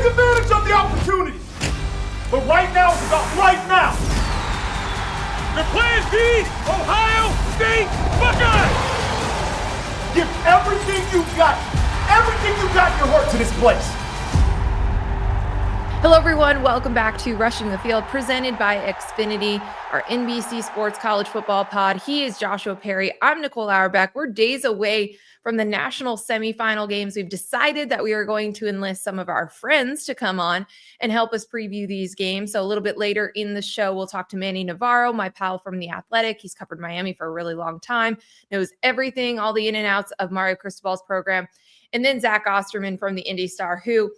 advantage of the opportunity. But right now is about right now. The Plan B, Ohio State Buckeyes. Give everything you got in your heart to this place. Hello, everyone. Welcome back to Rushing the Field, presented by Xfinity, our NBC Sports College Football pod. He is Joshua Perry. I'm Nicole Auerbach. We're days away from the national semifinal games. We've decided that we are going to enlist some of our friends to come on and help us preview these games. So a little bit later in the show, we'll talk to Manny Navarro, my pal from The Athletic. He's covered Miami for a really long time, knows everything, all the in and outs of Mario Cristobal's program. And then Zach Osterman from the Indy Star, who,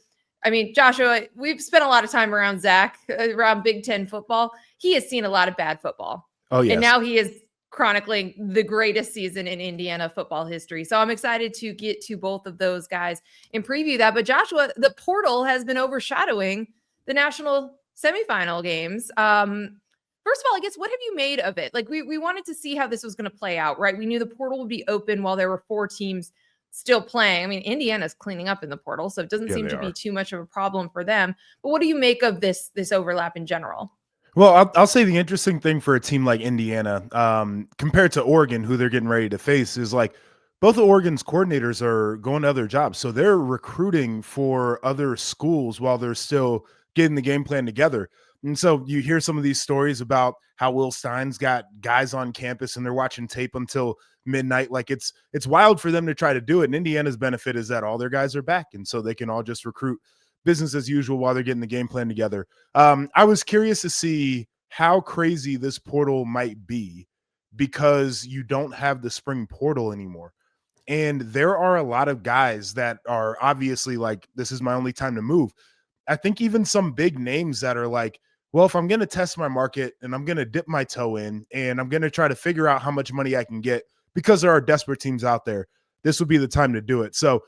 I mean, Joshua, we've spent a lot of time around Zach, around Big Ten football. He has seen a lot of bad football. Oh, yes. And now he is chronicling the greatest season in Indiana football history. So I'm excited to get to both of those guys and preview that. But Joshua, the portal has been overshadowing the national semifinal games. First of all, I guess, what have you made of it? Like, we wanted to see how this was going to play out, right? We knew the portal would be open while there were 4 teams still playing. I mean, Indiana's cleaning up in the portal, so it doesn't seem to be too much of a problem for them. But what do you make of this overlap in general? Well, I'll say the interesting thing for a team like Indiana, compared to Oregon, who they're getting ready to face, is like both of Oregon's coordinators are going to other jobs. So they're recruiting for other schools while they're still getting the game plan together. And so you hear some of these stories about how Will Stein's got guys on campus and they're watching tape until midnight. Like it's wild for them to try to do it. And Indiana's benefit is that all their guys are back. And so they can all just recruit business as usual while they're getting the game plan together. I was curious to see how crazy this portal might be because you don't have the spring portal anymore. And there are a lot of guys that are obviously like, this is my only time to move. I think even some big names that are like, well, if I'm going to test my market and I'm going to dip my toe in and I'm going to try to figure out how much money I can get because there are desperate teams out there, this would be the time to do it. So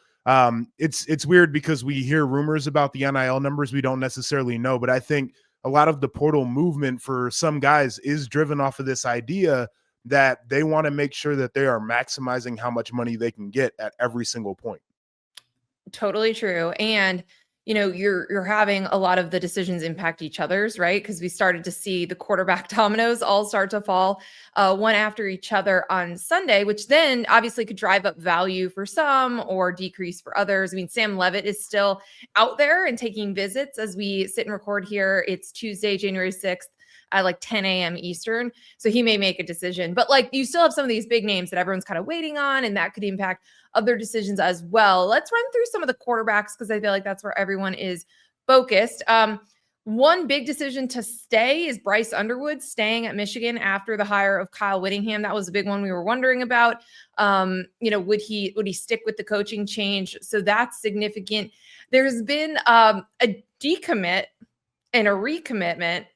it's weird because we hear rumors about the NIL numbers we don't necessarily know, but I think a lot of the portal movement for some guys is driven off of this idea that they want to make sure that they are maximizing how much money they can get at every single point. Totally true. And you know, you're having a lot of the decisions impact each other's, right? Because we started to see the quarterback dominoes all start to fall one after each other on Sunday, which then obviously could drive up value for some or decrease for others. I mean, Sam Levitt is still out there and taking visits as we sit and record here. It's Tuesday, January 6th. At like 10 a.m. Eastern. So he may make a decision, but like you still have some of these big names that everyone's kind of waiting on, and that could impact other decisions as well. Let's run through some of the quarterbacks because I feel like that's where everyone is focused. One big decision to stay is Bryce Underwood staying at Michigan after the hire of Kyle Whittingham. That was a big one we were wondering about. Would he stick with the coaching change? So that's significant. There's been a decommit and a recommitment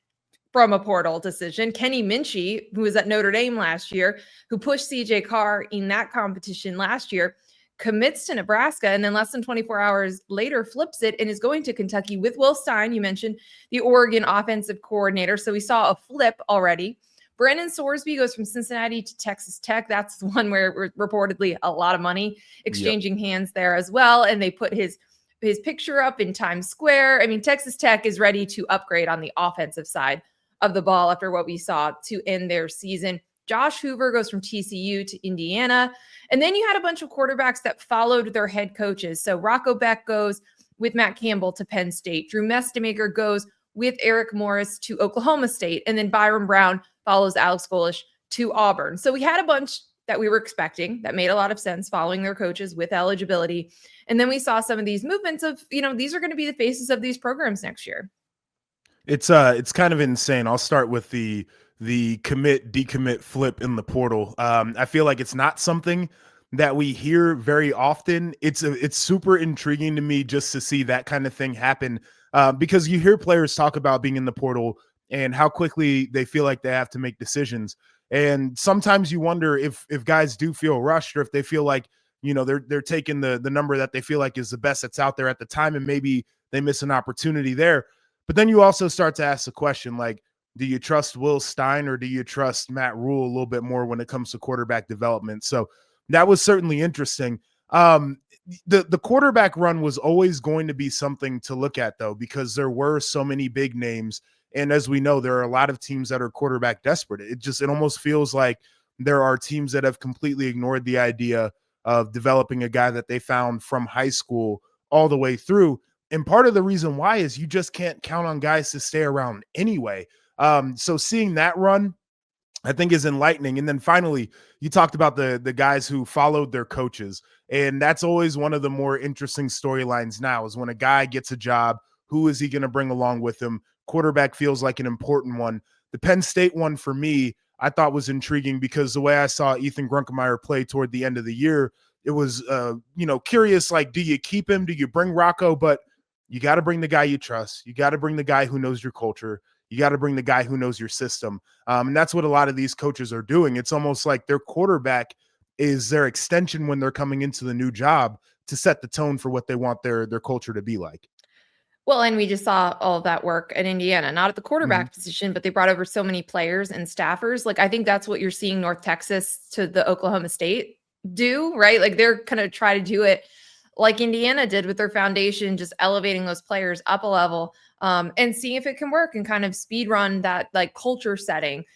from a portal decision. Kenny Minchey, who was at Notre Dame last year, who pushed CJ Carr in that competition last year, commits to Nebraska, and then less than 24 hours later flips it and is going to Kentucky with Will Stein. You mentioned the Oregon offensive coordinator. So we saw a flip already. Brandon Sorsby goes from Cincinnati to Texas Tech. That's the one where reportedly a lot of money exchanging hands there as well. And they put his picture up in Times Square. I mean, Texas Tech is ready to upgrade on the offensive side of the ball after what we saw to end their season. Josh Hoover goes from TCU to Indiana. And then you had a bunch of quarterbacks that followed their head coaches. So Rocco Beck goes with Matt Campbell to Penn State. Drew Mestemaker goes with Eric Morris to Oklahoma State. And then Byron Brown follows Alex Golesh to Auburn. So we had a bunch that we were expecting that made a lot of sense following their coaches with eligibility. And then we saw some of these movements of, these are going to be the faces of these programs next year. It's kind of insane. I'll start with the commit, decommit flip in the portal. I feel like it's not something that we hear very often. It's super intriguing to me just to see that kind of thing happen because you hear players talk about being in the portal and how quickly they feel like they have to make decisions. And sometimes you wonder if guys do feel rushed or if they feel like, they're taking the number that they feel like is the best that's out there at the time, and maybe they miss an opportunity there. But then you also start to ask the question, like, do you trust Will Stein or do you trust Matt Rule a little bit more when it comes to quarterback development? So that was certainly interesting. the quarterback run was always going to be something to look at, though, because there were so many big names. And as we know, there are a lot of teams that are quarterback desperate. It almost feels like there are teams that have completely ignored the idea of developing a guy that they found from high school all the way through. And part of the reason why is you just can't count on guys to stay around anyway. So seeing that run, I think, is enlightening. And then finally, you talked about the guys who followed their coaches. And that's always one of the more interesting storylines now is when a guy gets a job, who is he going to bring along with him? Quarterback feels like an important one. The Penn State one for me, I thought was intriguing because the way I saw Ethan Grunkemeyer play toward the end of the year, it was, curious, like, do you keep him? Do you bring Rocco? But you got to bring the guy you trust. You got to bring the guy who knows your culture. You got to bring the guy who knows your system. And that's what a lot of these coaches are doing. It's almost like their quarterback is their extension when they're coming into the new job to set the tone for what they want their culture to be like. Well, and we just saw all of that work at Indiana, not at the quarterback position, but they brought over so many players and staffers. Like, I think that's what you're seeing North Texas to the Oklahoma State do, right? Like, they're going to try to do it like Indiana did with their foundation, just elevating those players up a level and seeing if it can work and kind of speed run that like culture setting,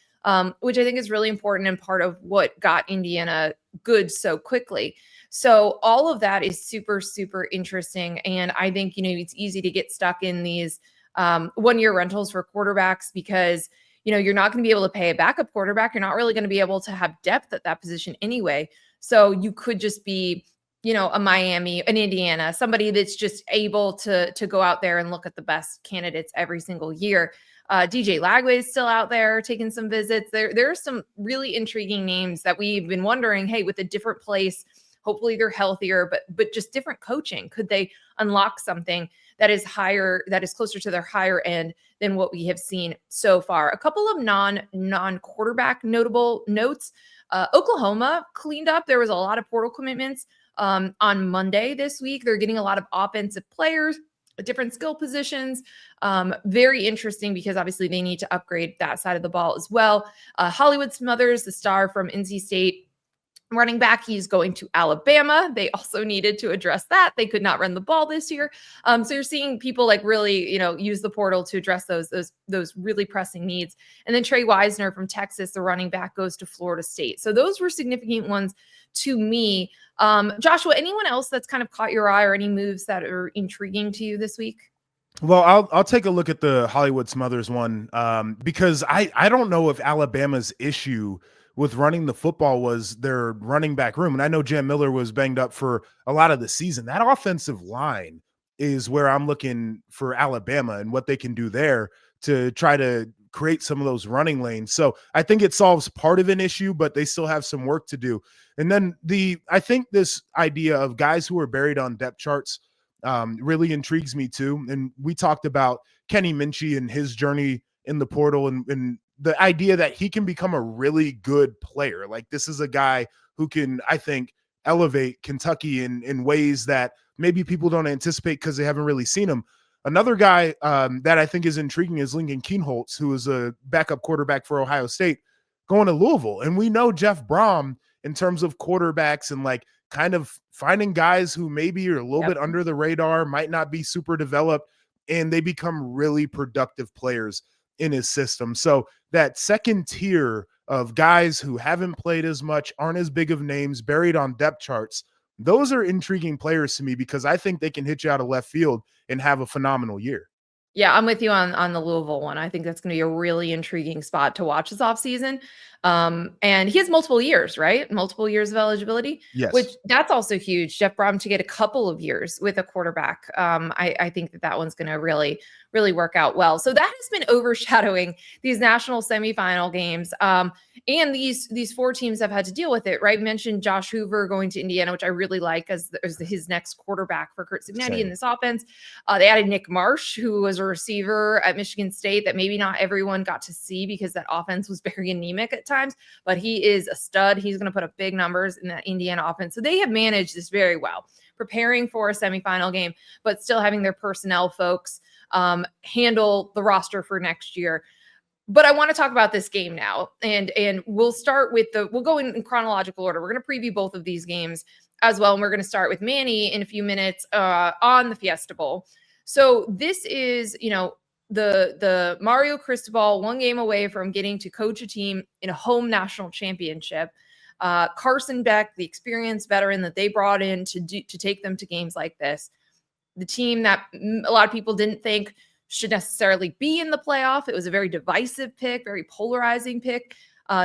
which I think is really important and part of what got Indiana good so quickly. So all of that is super, super interesting. And I think, it's easy to get stuck in these 1-year rentals for quarterbacks because, you're not going to be able to pay a backup quarterback. You're not really going to be able to have depth at that position anyway. So you could just be, a Miami, an Indiana, somebody that's just able to go out there and look at the best candidates every single year. DJ Lagway is still out there taking some visits. There are some really intriguing names that we've been wondering, hey, with a different place, hopefully they're healthier, but just different coaching. Could they unlock something that is higher, that is closer to their higher end than what we have seen so far? A couple of non-quarterback notable notes. Oklahoma cleaned up. There was a lot of portal commitments on Monday this week. They're getting a lot of offensive players, different skill positions. Very interesting because obviously they need to upgrade that side of the ball as well. Hollywood Smothers, the star from NC State, running back, he's going to Alabama. They also needed to address that. They could not run the ball this year. So you're seeing people like really, use the portal to address those really pressing needs. And then Trey Wisner from Texas, the running back, goes to Florida State. So those were significant ones to me. Joshua, anyone else that's kind of caught your eye or any moves that are intriguing to you this week? Well, I'll take a look at the Hollywood Smothers one because I don't know if Alabama's issue with running the football was their running back room. And I know Jam Miller was banged up for a lot of the season. That offensive line is where I'm looking for Alabama and what they can do there to try to create some of those running lanes. So I think it solves part of an issue, but they still have some work to do. And then I think this idea of guys who are buried on depth charts really intrigues me too. And we talked about Kenny Minchey and his journey in the portal and the idea that he can become a really good player. Like, this is a guy who can, I think, elevate Kentucky in ways that maybe people don't anticipate because they haven't really seen him. Another guy that I think is intriguing is Lincoln Kienholz, who is a backup quarterback for Ohio State, going to Louisville. And we know Jeff Brom in terms of quarterbacks and like kind of finding guys who maybe are a little bit under the radar, might not be super developed, and they become really productive players in his system. So that second tier of guys who haven't played as much, aren't as big of names, buried on depth charts, those are intriguing players to me because I think they can hit you out of left field and have a phenomenal year. Yeah, I'm with you on the Louisville one. I think that's going to be a really intriguing spot to watch this offseason. And he has multiple years, right? Multiple years of eligibility, Yes. which that's also huge. Jeff Brom to get a couple of years with a quarterback. I think that one's going to really, really work out well. So that has been overshadowing these national semifinal games. And these four teams have had to deal with it, right? We mentioned Josh Hoover going to Indiana, which I really like as his next quarterback for Kurt Cignetti in this offense. They added Nick Marsh, who was a receiver at Michigan State that maybe not everyone got to see because that offense was very anemic at times, but he is a stud. He's going to put up big numbers in that Indiana offense. So they have managed this very well, preparing for a semifinal game, but still having their personnel folks handle the roster for next year. But I want to talk about this game now, and we'll start with we'll go in chronological order. We're going to preview both of these games. as well. And we're going to start with Manny in a few minutes on the Fiesta Bowl. So this is, the Mario Cristobal, one game away from getting to coach a team in a home national championship. Carson Beck, the experienced veteran that they brought in to take them to games like this. The team that a lot of people didn't think should necessarily be in the playoff. It was a very divisive pick, very polarizing pick.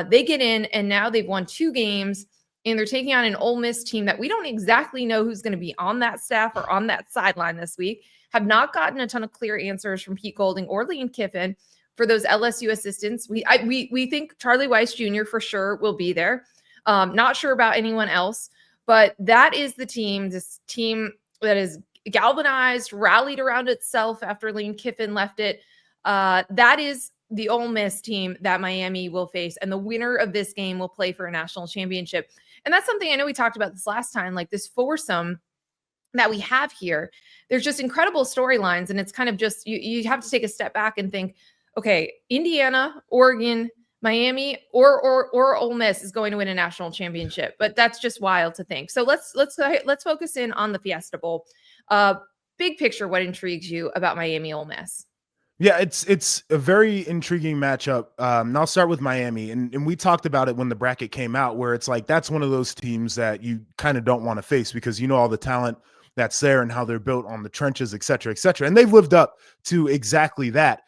They get in, and now they've won 2 games, and they're taking on an Ole Miss team that we don't exactly know who's going to be on that staff or on that sideline this week. Have not gotten a ton of clear answers from Pete Golding or Lane Kiffin for those LSU assistants. We think Charlie Weiss Jr. for sure will be there. Not sure about anyone else, but that is the team, this team that is galvanized, rallied around itself after Lane Kiffin left it. That is the Ole Miss team that Miami will face, and the winner of this game will play for a national championship. And that's something I know we talked about this last time, like this foursome that we have here. There's just incredible storylines, and it's kind of just you have to take a step back and think, okay, Indiana, Oregon, Miami, or Ole Miss is going to win a national championship. But that's just wild to think. So let's focus in on the Fiesta Bowl. Big picture, what intrigues you about Miami Ole Miss? Yeah, it's a very intriguing matchup. And I'll start with Miami. And we talked about it when the bracket came out, where it's like that's one of those teams that you kind of don't want to face because you know all the talent that's there and how they're built on the trenches, et cetera, et cetera. And they've lived up to exactly that.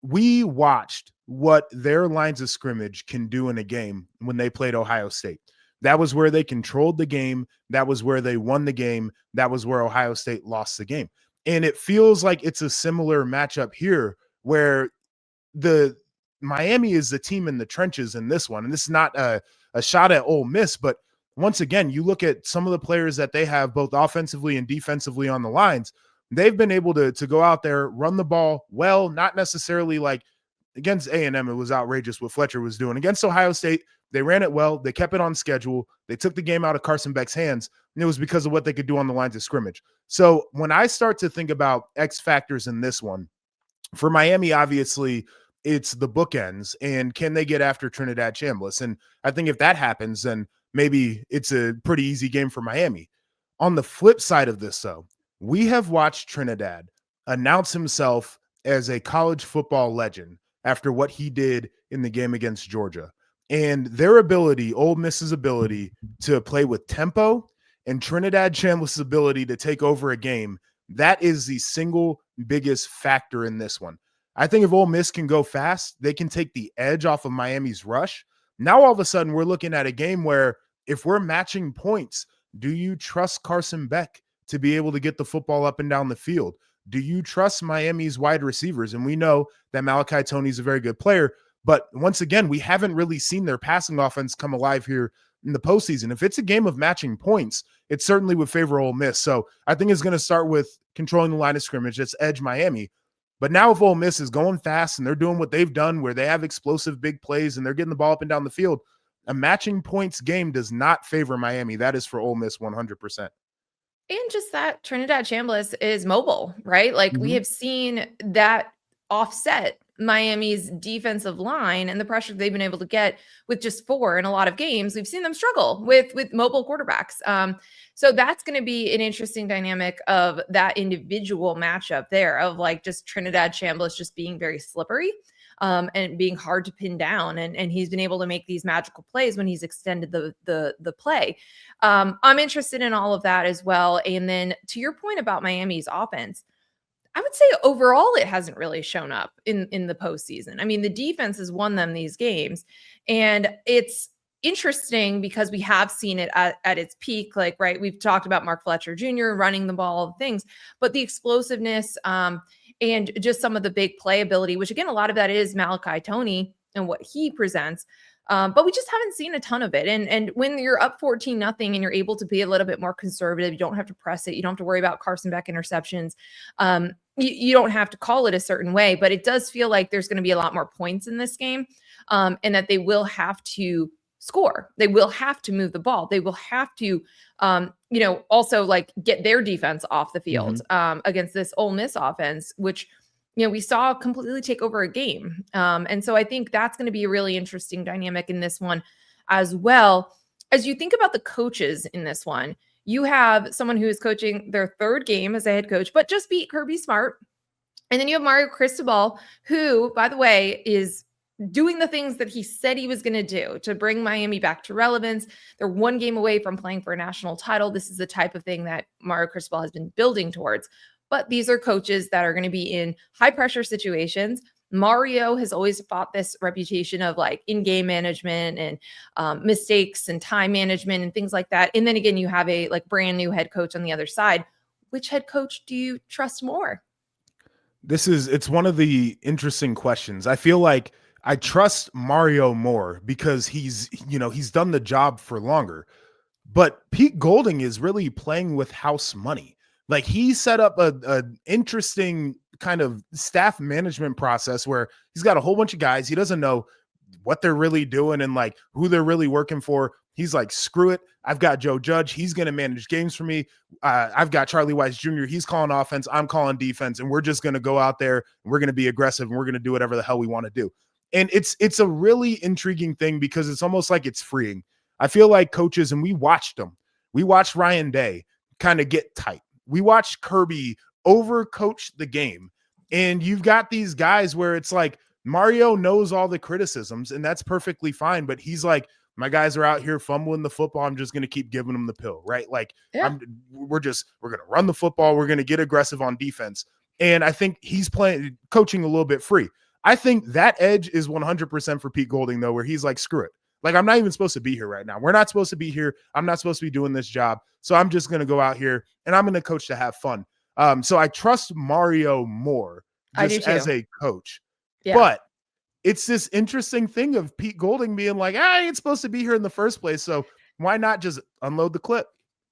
We watched what their lines of scrimmage can do in a game when they played Ohio State. That was where they controlled the game. That was where they won the game. That was where Ohio State lost the game. And it feels like it's a similar matchup here where the Miami is the team in the trenches in this one. And this is not a shot at Ole Miss, but once again, you look at some of the players that they have both offensively and defensively on the lines. They've been able to go out there, run the ball well, not necessarily like against A&M. It was outrageous what Fletcher was doing. Against Ohio State, they ran it well. They kept it on schedule. They took the game out of Carson Beck's hands, and it was because of what they could do on the lines of scrimmage. So when I start to think about X factors in this one, for Miami, obviously, it's the bookends, and can they get after Trinidad Chambliss? And I think if that happens, then maybe it's a pretty easy game for Miami. On the flip side of this, though, we have watched Trinidad announce himself as a college football legend after what he did in the game against Georgia. And their ability, Ole Miss's ability to play with tempo and Trinidad Chambliss's ability to take over a game, that is the single biggest factor in this one. I think if Ole Miss can go fast, they can take the edge off of Miami's rush. Now, all of a sudden, we're looking at a game where if we're matching points, do you trust Carson Beck to be able to get the football up and down the field? Do you trust Miami's wide receivers? And we know that Malachi Toney is a very good player, but once again, we haven't really seen their passing offense come alive here in the postseason. If it's a game of matching points, it certainly would favor Ole Miss. So I think it's going to start with controlling the line of scrimmage. That's edge Miami. But now if Ole Miss is going fast and they're doing what they've done where they have explosive big plays and they're getting the ball up and down the field, a matching points game does not favor Miami. That is for Ole Miss 100%. And just that Trinidad Chambliss is mobile, right? Like we have seen that offset Miami's defensive line and the pressure they've been able to get with just 4 in a lot of games. We've seen them struggle with mobile quarterbacks. So that's going to be an interesting dynamic of that individual matchup there of like just Trinidad Chambliss just being very slippery and being hard to pin down. And he's been able to make these magical plays when he's extended the play. I'm interested in all of that as well. And then to your point about Miami's offense, I would say overall it hasn't really shown up in the postseason. I mean, the defense has won them these games, and it's interesting because we have seen it at its peak. Like, right, we've talked about Mark Fletcher Jr. running the ball, things, but the explosiveness and just some of the big playability, which again, a lot of that is Malachi Toney and what he presents. But we just haven't seen a ton of it. And when you're up 14-0 and you're able to be a little bit more conservative, you don't have to press it. You don't have to worry about Carson Beck interceptions. You don't have to call it a certain way, but it does feel like there's going to be a lot more points in this game and that they will have to score. They will have to move the ball. They will have to, also like get their defense off the field against this Ole Miss offense, which we saw completely take over a game. And so I think that's going to be a really interesting dynamic in this one as well. as you think about the coaches in this one, you have someone who is coaching their third game as a head coach, but just beat Kirby Smart. And then you have Mario Cristobal, who, by the way, is doing the things that he said he was going to do to bring Miami back to relevance. They're one game away from playing for a national title. This is the type of thing that Mario Cristobal has been building towards. But these are coaches that are going to be in high pressure situations. Mario has always fought this reputation of like in-game management and mistakes and time management and things like that. And then again, you have a like brand new head coach on the other side. Which head coach do you trust more? It's one of the interesting questions. I feel like I trust Mario more because he's done the job for longer. But Pete Golding is really playing with house money. Like he set up a interesting kind of staff management process where he's got a whole bunch of guys. He doesn't know what they're really doing and like who they're really working for. He's like, screw it. I've got Joe Judge. He's going to manage games for me. I've got Charlie Weiss Jr. He's calling offense. I'm calling defense. And we're just going to go out there and we're going to be aggressive and we're going to do whatever the hell we want to do. And it's a really intriguing thing because it's almost like it's freeing. I feel like coaches, and we watched them. We watched Ryan Day kind of get tight. We watched Kirby overcoach the game. And you've got these guys where it's like Mario knows all the criticisms, and that's perfectly fine. But he's like, my guys are out here fumbling the football. I'm just going to keep giving them the pill, right? Like we're going to run the football. We're going to get aggressive on defense. And I think he's coaching a little bit free. I think that edge is 100% for Pete Golding, though, where he's like, screw it. Like, I'm not even supposed to be here right now. We're not supposed to be here. I'm not supposed to be doing this job. So I'm just going to go out here and I'm going to coach to have fun. So I trust Mario more just as a coach. Yeah. But it's this interesting thing of Pete Golding being like, I ain't supposed to be here in the first place. So why not just unload the clip?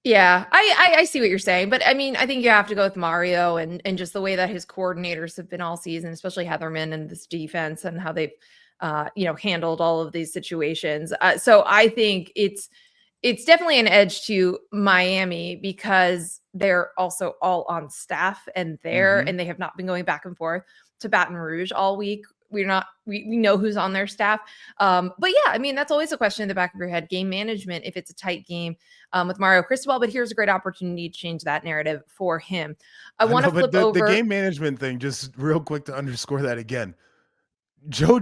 Yeah, I see what you're saying. But I mean, I think you have to go with Mario and just the way that his coordinators have been all season, especially Heatherman and this defense and how they've handled all of these situations. So I think it's definitely an edge to Miami because they're also all on staff and and they have not been going back and forth to Baton Rouge all week. We know who's on their staff. But yeah, I mean, that's always a question in the back of your head, game management, if it's a tight game with Mario Cristobal, but here's a great opportunity to change that narrative for him. I want to flip over the game management thing, just real quick to underscore that again. Joe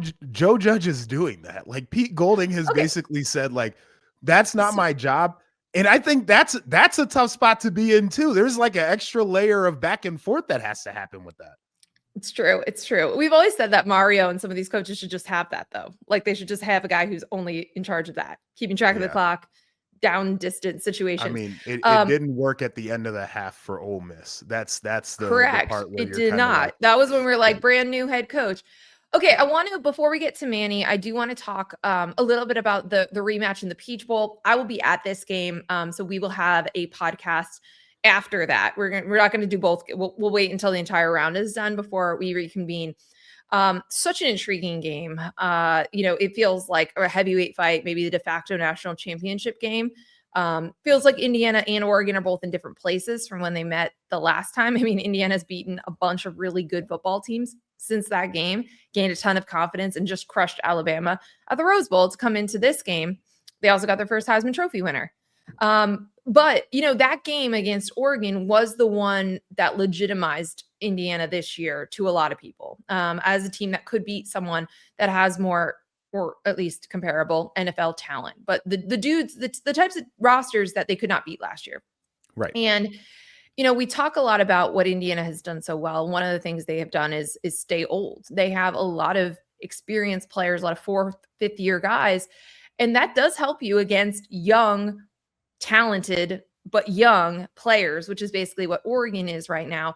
Judge is doing that. Like Pete Golding has basically said, like, that's not my job. And I think that's a tough spot to be in too. There's like an extra layer of back and forth that has to happen with that. It's true. It's true. We've always said that Mario and some of these coaches should just have that, though. Like they should just have a guy who's only in charge of that, keeping track of the clock, down distance situations. I mean, it didn't work at the end of the half for Ole Miss. That's the correct. The part where it did not. Like, that was when we were like brand new head coach. Okay, I want to, before we get to Manny, I do want to talk a little bit about the rematch in the Peach Bowl. I will be at this game, so we will have a podcast after that. We're not going to do both. We'll wait until the entire round is done before we reconvene. Such an intriguing game. It feels like a heavyweight fight, maybe the de facto national championship game. Feels like Indiana and Oregon are both in different places from when they met the last time. I mean, Indiana's beaten a bunch of really good football teams since that game, gained a ton of confidence, and just crushed Alabama at the Rose Bowl to come into this game. They also got their first Heisman Trophy winner. But, that game against Oregon was the one that legitimized Indiana this year to a lot of people as a team that could beat someone that has more, or at least comparable NFL talent. But the dudes, the types of rosters that they could not beat last year. Right. And, we talk a lot about what Indiana has done so well. One of the things they have done is stay old. They have a lot of experienced players, a lot of 4th, 5th year guys. And that does help you against young, talented but young players, which is basically what Oregon is right now.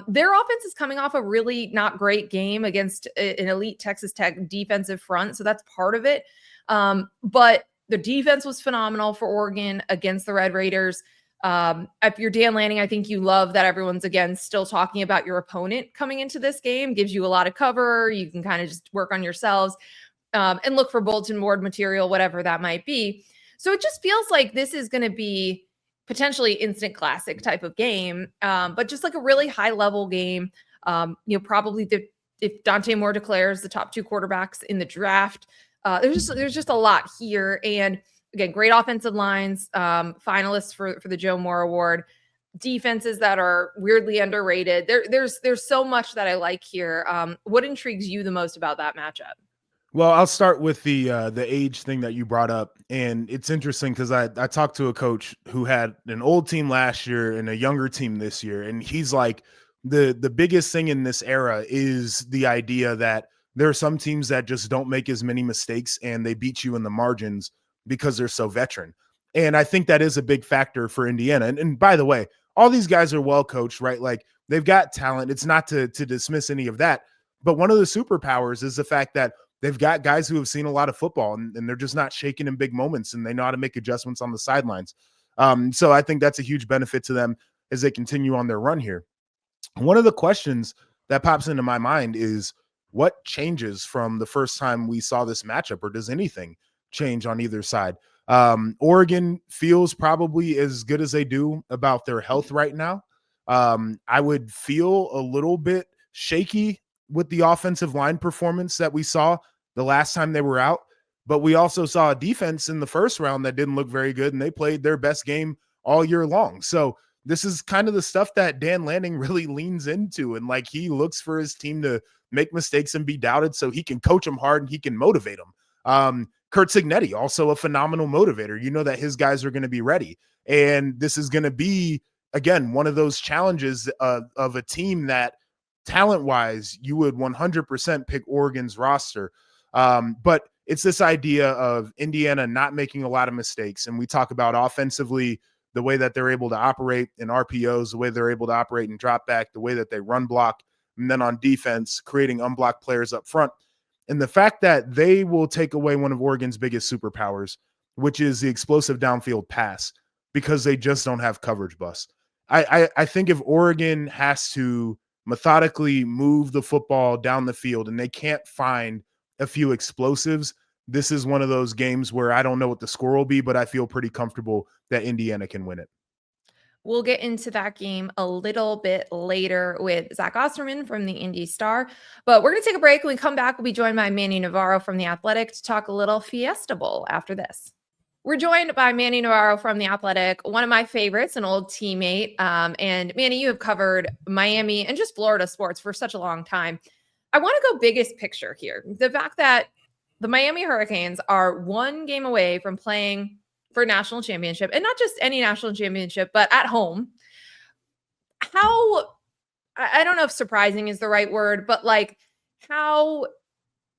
Their offense is coming off a really not great game against an elite Texas Tech defensive front, so that's part of it. But the defense was phenomenal for Oregon against the Red Raiders. If you're Dan Lanning, I think you love that everyone's again still talking about your opponent coming into this game. Gives you a lot of cover. You can kind of just work on yourselves and look for bulletin board material, whatever that might be. So it just feels like this is going to be potentially instant classic type of game, but just like a really high level game. Probably if Dante Moore declares the top 2 quarterbacks in the draft, there's just a lot here. And again, great offensive lines, finalists for the Joe Moore Award, defenses that are weirdly underrated. There's so much that I like here. What intrigues you the most about that matchup? Well, I'll start with the age thing that you brought up, and it's interesting because I talked to a coach who had an old team last year and a younger team this year, and he's like, the biggest thing in this era is the idea that there are some teams that just don't make as many mistakes and they beat you in the margins because they're so veteran, and I think that is a big factor for Indiana. And by the way, all these guys are well coached, right? Like they've got talent. It's not to dismiss any of that, but one of the superpowers is the fact that they've got guys who have seen a lot of football and they're just not shaking in big moments and they know how to make adjustments on the sidelines. So I think that's a huge benefit to them as they continue on their run here. One of the questions that pops into my mind is what changes from the first time we saw this matchup, or does anything change on either side? Oregon feels probably as good as they do about their health right now. I would feel a little bit shaky with the offensive line performance that we saw the last time they were out, but we also saw a defense in the first round that didn't look very good, and they played their best game all year long. So this is kind of the stuff that Dan Lanning really leans into, and like he looks for his team to make mistakes and be doubted so he can coach them hard and he can motivate them. Kurt Cignetti, also a phenomenal motivator. You know that his guys are going to be ready, and this is going to be, again, one of those challenges of a team that talent-wise you would 100% pick Oregon's roster. But it's this idea of Indiana not making a lot of mistakes. And we talk about offensively, the way that they're able to operate in RPOs, the way they're able to operate in drop back, the way that they run block, and then on defense, creating unblocked players up front. And the fact that they will take away one of Oregon's biggest superpowers, which is the explosive downfield pass, because they just don't have coverage bus. I think if Oregon has to methodically move the football down the field and they can't find a few explosives, this is one of those games where I don't know what the score will be, but I feel pretty comfortable that Indiana can win it. We'll get into that game a little bit later with Zach Osterman from the Indy Star, but we're going to take a break. When we come back, we'll be joined by Manny Navarro from the Athletic to talk a little Fiesta Bowl after this. We're joined by Manny Navarro from the Athletic, one of my favorites, an old teammate. And Manny, you have covered Miami and just Florida sports for such a long time. I want to go biggest picture here. The fact that the Miami Hurricanes are one game away from playing for a national championship, and not just any national championship, but at home. How, I don't know if surprising is the right word, but like how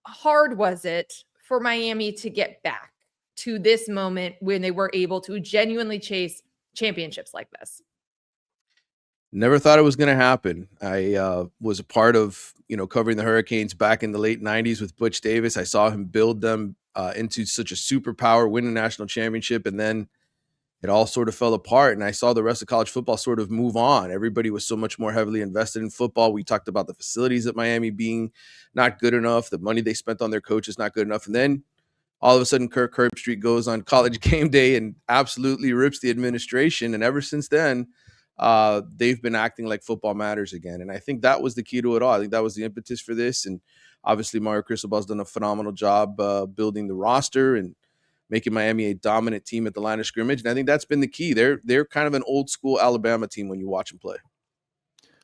hard was it for Miami to get back to this moment when they were able to genuinely chase championships like this? Never thought it was going to happen. I was a part of, covering the Hurricanes back in the late 90s with Butch Davis. I saw him build them into such a superpower, win a national championship, and then it all sort of fell apart. And I saw the rest of college football sort of move on. Everybody was so much more heavily invested in football. We talked about the facilities at Miami being not good enough, the money they spent on their coaches not good enough. And then all of a sudden, Kirk Herbstreit goes on College Game Day and absolutely rips the administration. And ever since then, they've been acting like football matters again. And I think that was the key to it all. I think that was the impetus for this. And obviously, Mario Cristobal's done a phenomenal job building the roster and making Miami a dominant team at the line of scrimmage. And I think that's been the key. They're kind of an old school Alabama team when you watch them play.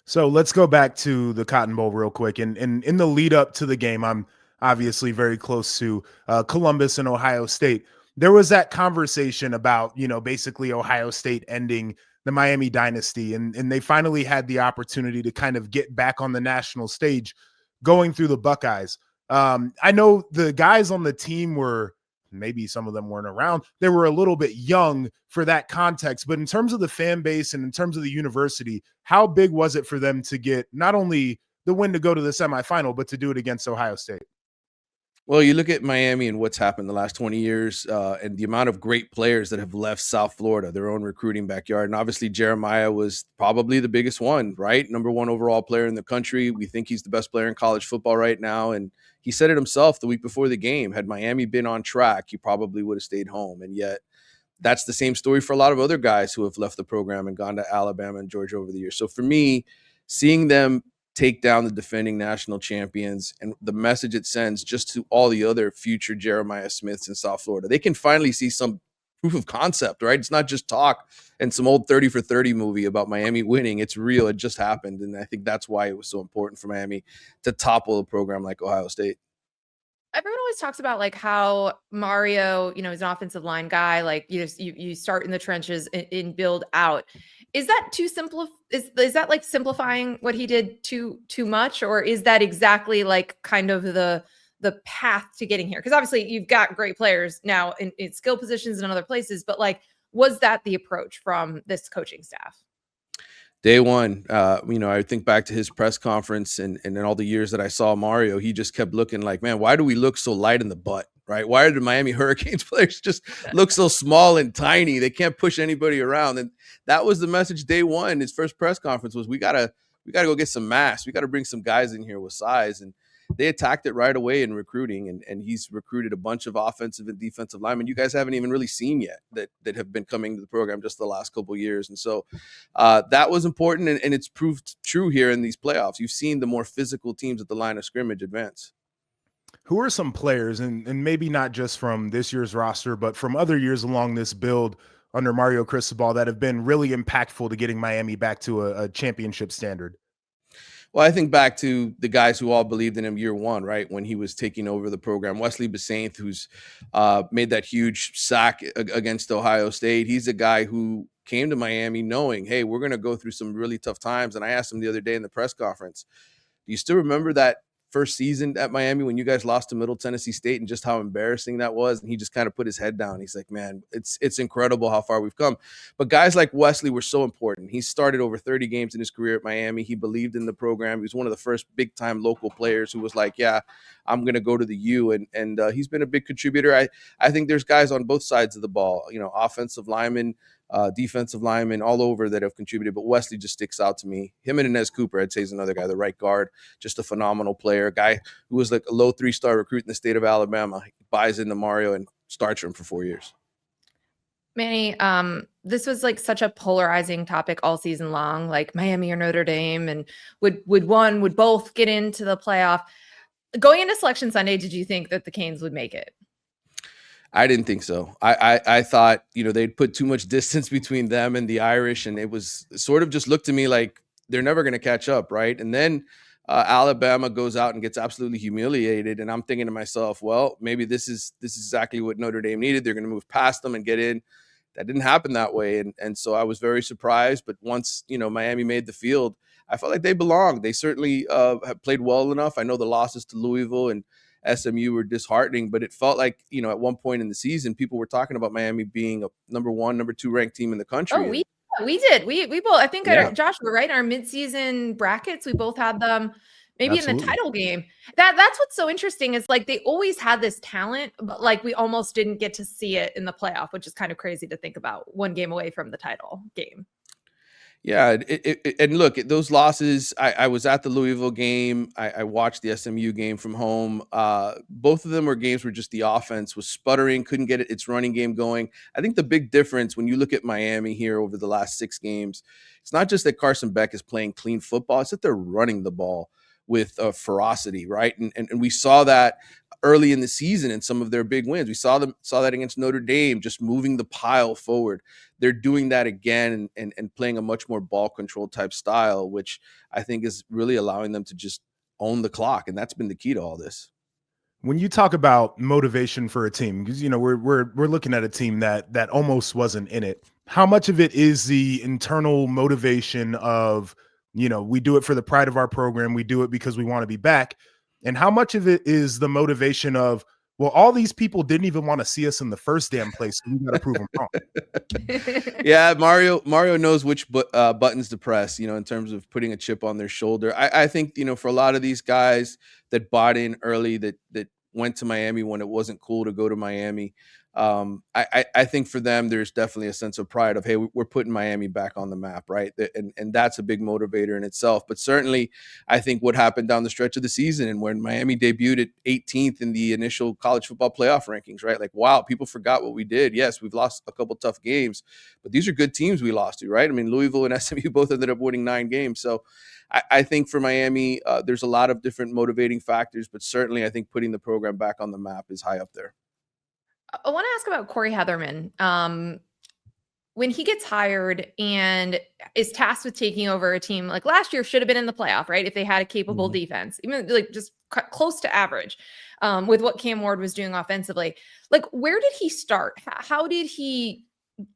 So let's go back to the Cotton Bowl real quick. And in the lead up to the game, I'm obviously very close to Columbus and Ohio State. There was that conversation about, basically Ohio State ending the Miami dynasty. And they finally had the opportunity to kind of get back on the national stage going through the Buckeyes. I know the guys on the team were, maybe some of them weren't around. They were a little bit young for that context, but in terms of the fan base and in terms of the university, how big was it for them to get not only the win to go to the semifinal, but to do it against Ohio State? Well, you look at Miami and what's happened the last 20 years and the amount of great players that have left South Florida, their own recruiting backyard. And obviously Jeremiah was probably the biggest one, right? Number one overall player in the country. We think he's the best player in college football right now. And he said it himself the week before the game. Had Miami been on track, he probably would have stayed home. And yet that's the same story for a lot of other guys who have left the program and gone to Alabama and Georgia over the years. So for me, seeing them take down the defending national champions and the message it sends just to all the other future Jeremiah Smiths in South Florida, they can finally see some proof of concept, right? It's not just talk and some old 30 for 30 movie about Miami winning. It's real. It just happened. And I think that's why it was so important for Miami to topple a program like Ohio State. Everyone always talks about like how Mario, is an offensive line guy. Like you start in the trenches and build out. Is that too simple? Is that like simplifying what he did too much, or is that exactly like kind of the path to getting here? Because obviously you've got great players now in skill positions and in other places, but like, was that the approach from this coaching staff? Day one, I think back to his press conference and in all the years that I saw Mario, he just kept looking like, man, why do we look so light in the butt, right? Why do the Miami Hurricanes players just look so small and tiny? They can't push anybody around. And that was the message day one. His first press conference was, we gotta go get some mass. We got to bring some guys in here with size. And they attacked it right away in recruiting, and he's recruited a bunch of offensive and defensive linemen you guys haven't even really seen yet that have been coming to the program just the last couple of years. And so that was important, and it's proved true here in these playoffs. You've seen the more physical teams at the line of scrimmage advance. Who are some players, and maybe not just from this year's roster, but from other years along this build under Mario Cristobal, that have been really impactful to getting Miami back to a championship standard? Well, I think back to the guys who all believed in him year one, right, when he was taking over the program. Wesley Besainth, who's made that huge sack against Ohio State. He's a guy who came to Miami knowing, hey, we're going to go through some really tough times. And I asked him the other day in the press conference, do you still remember that first season at Miami when you guys lost to Middle Tennessee State and just how embarrassing that was? And he just kind of put his head down. He's like, man, it's incredible how far we've come. But guys like Wesley were so important. He started over 30 games in his career at Miami. He believed in the program. He was one of the first big time local players who was like, yeah, I'm going to go to the U. And he's been a big contributor. I think there's guys on both sides of the ball, offensive linemen, defensive linemen all over that have contributed, but Wesley just sticks out to me. Him and Inez Cooper, I'd say, is another guy, the right guard, just a phenomenal player, a guy who was like a low 3-star recruit in the state of Alabama. He buys into Mario and starts him for 4 years. Manny, this was like such a polarizing topic all season long, like Miami or Notre Dame, and would both get into the playoff? Going into Selection Sunday, did you think that the Canes would make it? I didn't think so. I thought, they'd put too much distance between them and the Irish, and it was sort of just looked to me like they're never going to catch up, right? And then Alabama goes out and gets absolutely humiliated, and I'm thinking to myself, well, maybe this is exactly what Notre Dame needed. They're going to move past them and get in. That didn't happen that way, and so I was very surprised. But once Miami made the field, I felt like they belonged. They certainly have played well enough. I know the losses to Louisville and SMU were disheartening, but it felt like, at one point in the season, people were talking about Miami being a number 1, number 2 ranked team in the country. Oh, we did. We both, I think, Joshua, right? Our midseason brackets, we both had them maybe Absolutely. In the title game. That's what's so interesting is like they always had this talent, but like we almost didn't get to see it in the playoff, which is kind of crazy to think about, one game away from the title game. Yeah, and look, those losses, I was at the Louisville game. I watched the SMU game from home. Both of them were games where just the offense was sputtering, couldn't get its running game going. I think the big difference when you look at Miami here over the last 6 games, it's not just that Carson Beck is playing clean football, it's that they're running the ball with ferocity, right? And we saw that early in the season in some of their big wins. We saw that against Notre Dame, just moving the pile forward. They're doing that again and playing a much more ball control type style, which I think is really allowing them to just own the clock. And that's been the key to all this. When you talk about motivation for a team, because we're looking at a team that almost wasn't in it. How much of it is the internal motivation of, we do it for the pride of our program, we do it because we want to be back, and how much of it is the motivation of, well, all these people didn't even want to see us in the first damn place, so we got to prove them wrong. Yeah, Mario knows which buttons to press, in terms of putting a chip on their shoulder. I think, for a lot of these guys that bought in early, that went to Miami when it wasn't cool to go to Miami, I think for them, there's definitely a sense of pride of, hey, we're putting Miami back on the map, right? And that's a big motivator in itself. But certainly, I think what happened down the stretch of the season and when Miami debuted at 18th in the initial college football playoff rankings, right? Like, wow, people forgot what we did. Yes, we've lost a couple tough games, but these are good teams we lost to, right? I mean, Louisville and SMU both ended up winning 9 games. So I think for Miami, there's a lot of different motivating factors, but certainly I think putting the program back on the map is high up there. I want to ask about Corey Heatherman. When he gets hired and is tasked with taking over a team like last year, should have been in the playoff, right? If they had a capable defense, even like just close to average, with what Cam Ward was doing offensively. Like, where did he start? How did he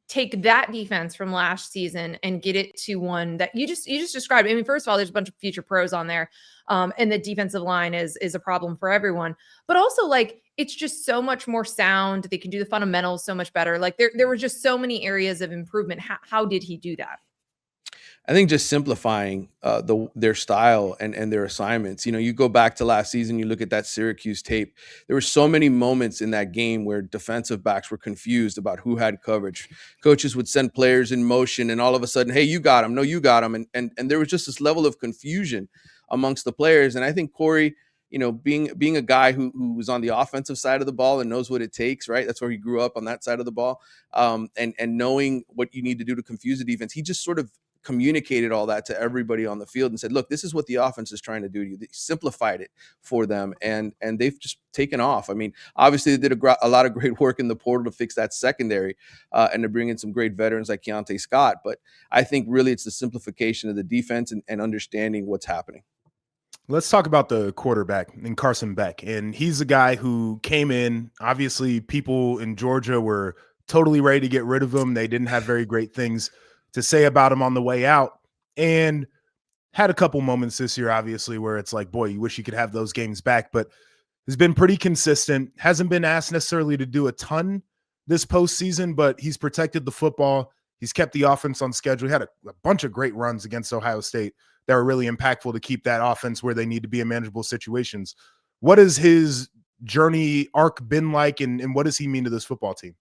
take that defense from last season and get it to one that you just described? I mean, first of all, there's a bunch of future pros on there, and the defensive line is a problem for everyone. But also, like, it's just so much more sound. They can do the fundamentals so much better. Like, there were just so many areas of improvement. How did he do that? I think just simplifying their style and their assignments. You know, you go back to last season, you look at that Syracuse tape. There were so many moments in that game where defensive backs were confused about who had coverage. Coaches would send players in motion, and all of a sudden, hey, you got him. No, you got him. And there was just this level of confusion amongst the players. And I think Corey, you know, being a guy who was on the offensive side of the ball and knows what it takes, right? That's where he grew up, on that side of the ball, and knowing what you need to do to confuse the defense. He just sort of communicated all that to everybody on the field and said, look, this is what the offense is trying to do to you. They simplified it for them, and they've just taken off. I mean, obviously they did a lot of great work in the portal to fix that secondary, and to bring in some great veterans like Keontae Scott. But I think really it's the simplification of the defense and understanding what's happening. Let's talk about the quarterback and Carson Beck. And he's a guy who came in. Obviously, people in Georgia were totally ready to get rid of him. They didn't have very great things to say about him on the way out, and had a couple moments this year, obviously, where it's like, boy, you wish you could have those games back, but has been pretty consistent. Hasn't been asked necessarily to do a ton this postseason, but he's protected the football. He's kept the offense on schedule. He had a bunch of great runs against Ohio State that were really impactful to keep that offense where they need to be in manageable situations. What has his journey arc been like, and what does he mean to this football team?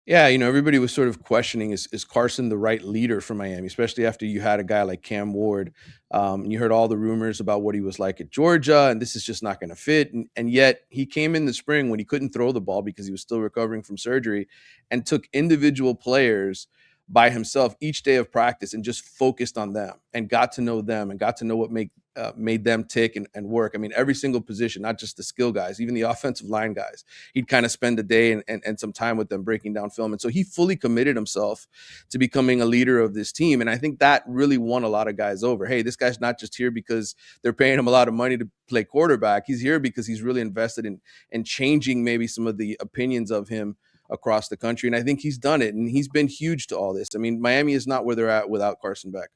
Yeah, you know, everybody was sort of questioning, is Carson the right leader for Miami, especially after you had a guy like Cam Ward. You heard all the rumors about what he was like at Georgia, and this is just not going to fit. And yet he came in the spring when he couldn't throw the ball because he was still recovering from surgery, and took individual players by himself each day of practice and just focused on them and got to know them and got to know what made them tick and work. I mean, every single position, not just the skill guys, even the offensive line guys, he'd kind of spend a day and some time with them breaking down film. And so he fully committed himself to becoming a leader of this team. And I think that really won a lot of guys over. Hey, this guy's not just here because they're paying him a lot of money to play quarterback. He's here because he's really invested in changing maybe some of the opinions of him across the country. And I think he's done it, and he's been huge to all this. I mean, Miami is not where they're at without Carson Beck.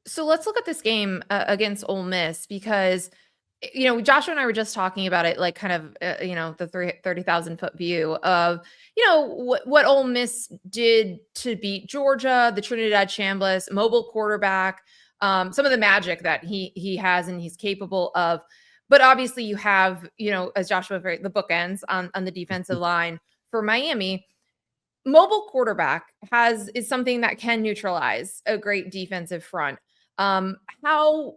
So let's look at this game against Ole Miss, because, you know, Joshua and I were just talking about it, like kind of, the 30,000 foot view of, you know, what Ole Miss did to beat Georgia, the Trinidad Chambliss, mobile quarterback, some of the magic that he has and he's capable of. But obviously you have, you know, as Joshua, the bookends on the defensive line for Miami. Mobile quarterback is something that can neutralize a great defensive front. How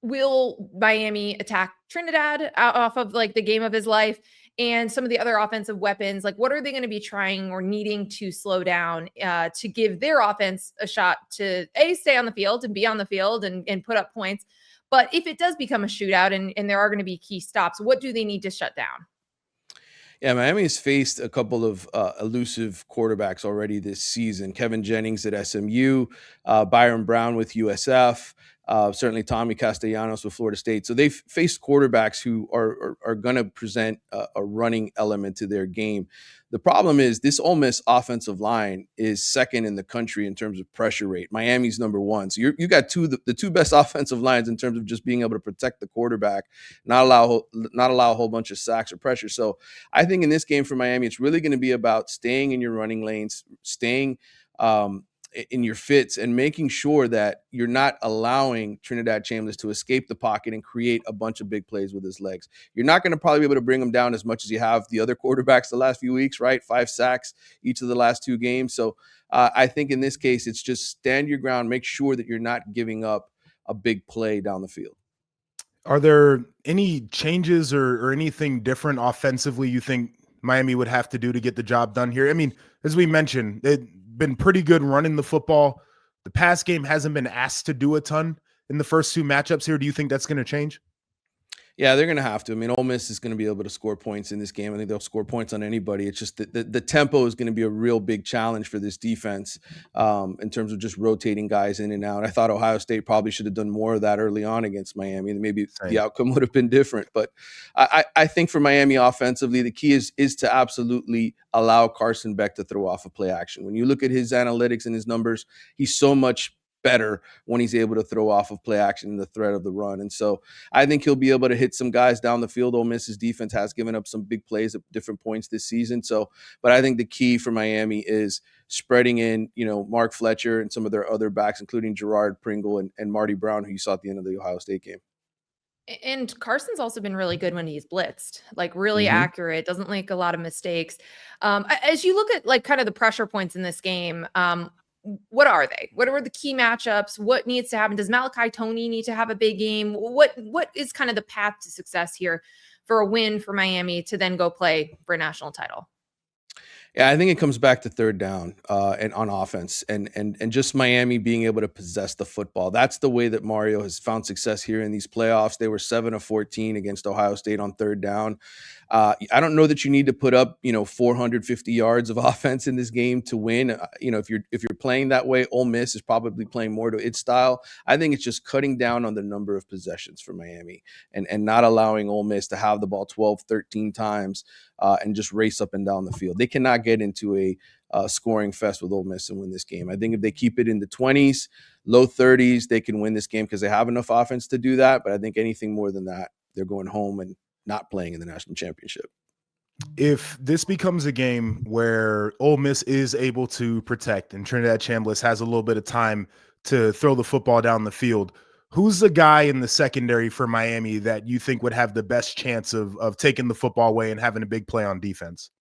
will Miami attack Trinidad off of like the game of his life and some of the other offensive weapons? Like, what are they going to be trying or needing to slow down to give their offense a shot to stay on the field and be on the field and put up points? But if it does become a shootout and there are going to be key stops, what do they need to shut down? Yeah, Miami has faced a couple of elusive quarterbacks already this season. Kevin Jennings at SMU, Byron Brown with USF, certainly Tommy Castellanos with Florida State. So they've faced quarterbacks who are going to present a running element to their game. The problem is this Ole Miss offensive line is second in the country in terms of pressure rate. Miami's number one. So you got the two best offensive lines in terms of just being able to protect the quarterback, not allow a whole bunch of sacks or pressure. So I think in this game for Miami, it's really going to be about staying in your running lanes, staying in your fits, and making sure that you're not allowing Trinidad Chambliss to escape the pocket and create a bunch of big plays with his legs. You're not going to probably be able to bring him down as much as you have the other quarterbacks the last few weeks, right? 5 sacks each of the last 2 games. So I think in this case, it's just stand your ground, make sure that you're not giving up a big play down the field. Are there any changes or anything different offensively you think Miami would have to do to get the job done here? I mean, as we mentioned, they've been pretty good running the football. The pass game hasn't been asked to do a ton in the first 2 matchups here. Do you think that's going to change? Yeah, they're going to have to. I mean, Ole Miss is going to be able to score points in this game. I think they'll score points on anybody. It's just the tempo is going to be a real big challenge for this defense in terms of just rotating guys in and out. I thought Ohio State probably should have done more of that early on against Miami, and maybe the outcome would have been different. But I think for Miami offensively, the key is to absolutely allow Carson Beck to throw off a play action. When you look at his analytics and his numbers, he's so much better when he's able to throw off of play action and the threat of the run. And so I think he'll be able to hit some guys down the field. Ole Miss's defense has given up some big plays at different points this season. So, but I think the key for Miami is spreading in, Mark Fletcher and some of their other backs, including Gerard Pringle and Marty Brown, who you saw at the end of the Ohio State game. And Carson's also been really good when he's blitzed, like really accurate, doesn't make a lot of mistakes. As you look at like kind of the pressure points in this game, what are they? What are the key matchups? What needs to happen? Does Malachi Toney need to have a big game? What is kind of the path to success here for a win for Miami to then go play for a national title? Yeah, I think it comes back to third down and on offense and just Miami being able to possess the football. That's the way that Mario has found success here in these playoffs. They were 7 of 14 against Ohio State on third down. I don't know that you need to put up, 450 yards of offense in this game to win. If you're playing that way, Ole Miss is probably playing more to its style. I think it's just cutting down on the number of possessions for Miami and not allowing Ole Miss to have the ball 12, 13 times and just race up and down the field. They cannot get into a scoring fest with Ole Miss and win this game. I think if they keep it in the 20s, low 30s, they can win this game because they have enough offense to do that. But I think anything more than that, they're going home and not playing in the national championship. If this becomes a game where Ole Miss is able to protect and Trinidad Chambliss has a little bit of time to throw the football down the field, who's the guy in the secondary for Miami that you think would have the best chance of taking the football away and having a big play on defense?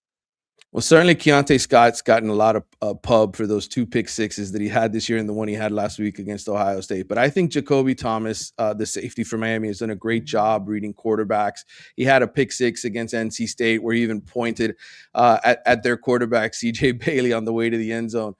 Well, certainly Keontae Scott's gotten a lot of pub for those 2 pick sixes that he had this year and the one he had last week against Ohio State. But I think Jacoby Thomas, the safety for Miami, has done a great job reading quarterbacks. He had a pick 6 against NC State where he even pointed at their quarterback, CJ Bailey, on the way to the end zone.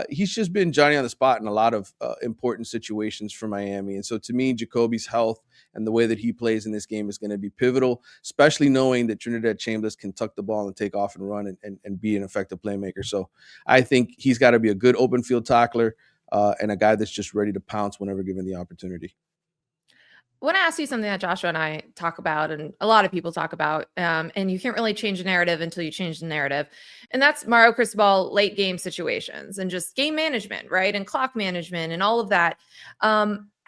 He's just been Johnny on the spot in a lot of important situations for Miami. And so to me, Jacoby's health and the way that he plays in this game is going to be pivotal, especially knowing that Trinidad Chambliss can tuck the ball and take off and run and be an effective playmaker. So I think he's got to be a good open field tackler and a guy that's just ready to pounce whenever given the opportunity. I want to ask you something that Joshua and I talk about, and a lot of people talk about, and you can't really change the narrative until you change the narrative. And that's Mario Cristobal late game situations and just game management, right? And clock management and all of that.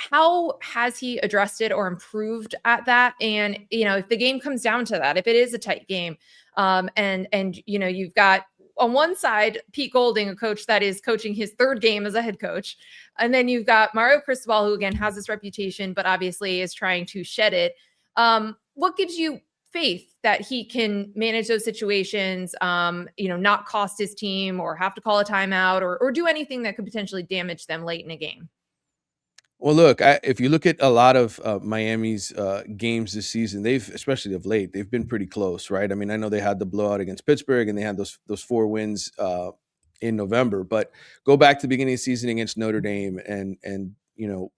How has he addressed it or improved at that? And, if the game comes down to that, if it is a tight game, and you've got on one side, Pete Golding, a coach that is coaching his 3rd game as a head coach. And then you've got Mario Cristobal, who again has this reputation, but obviously is trying to shed it. What gives you faith that he can manage those situations, not cost his team or have to call a timeout or do anything that could potentially damage them late in a game? Well, look, if you look at a lot of Miami's games this season, especially of late, they've been pretty close, right? I mean, I know they had the blowout against Pittsburgh and they had those 4 wins in November, but go back to the beginning of the season against Notre Dame and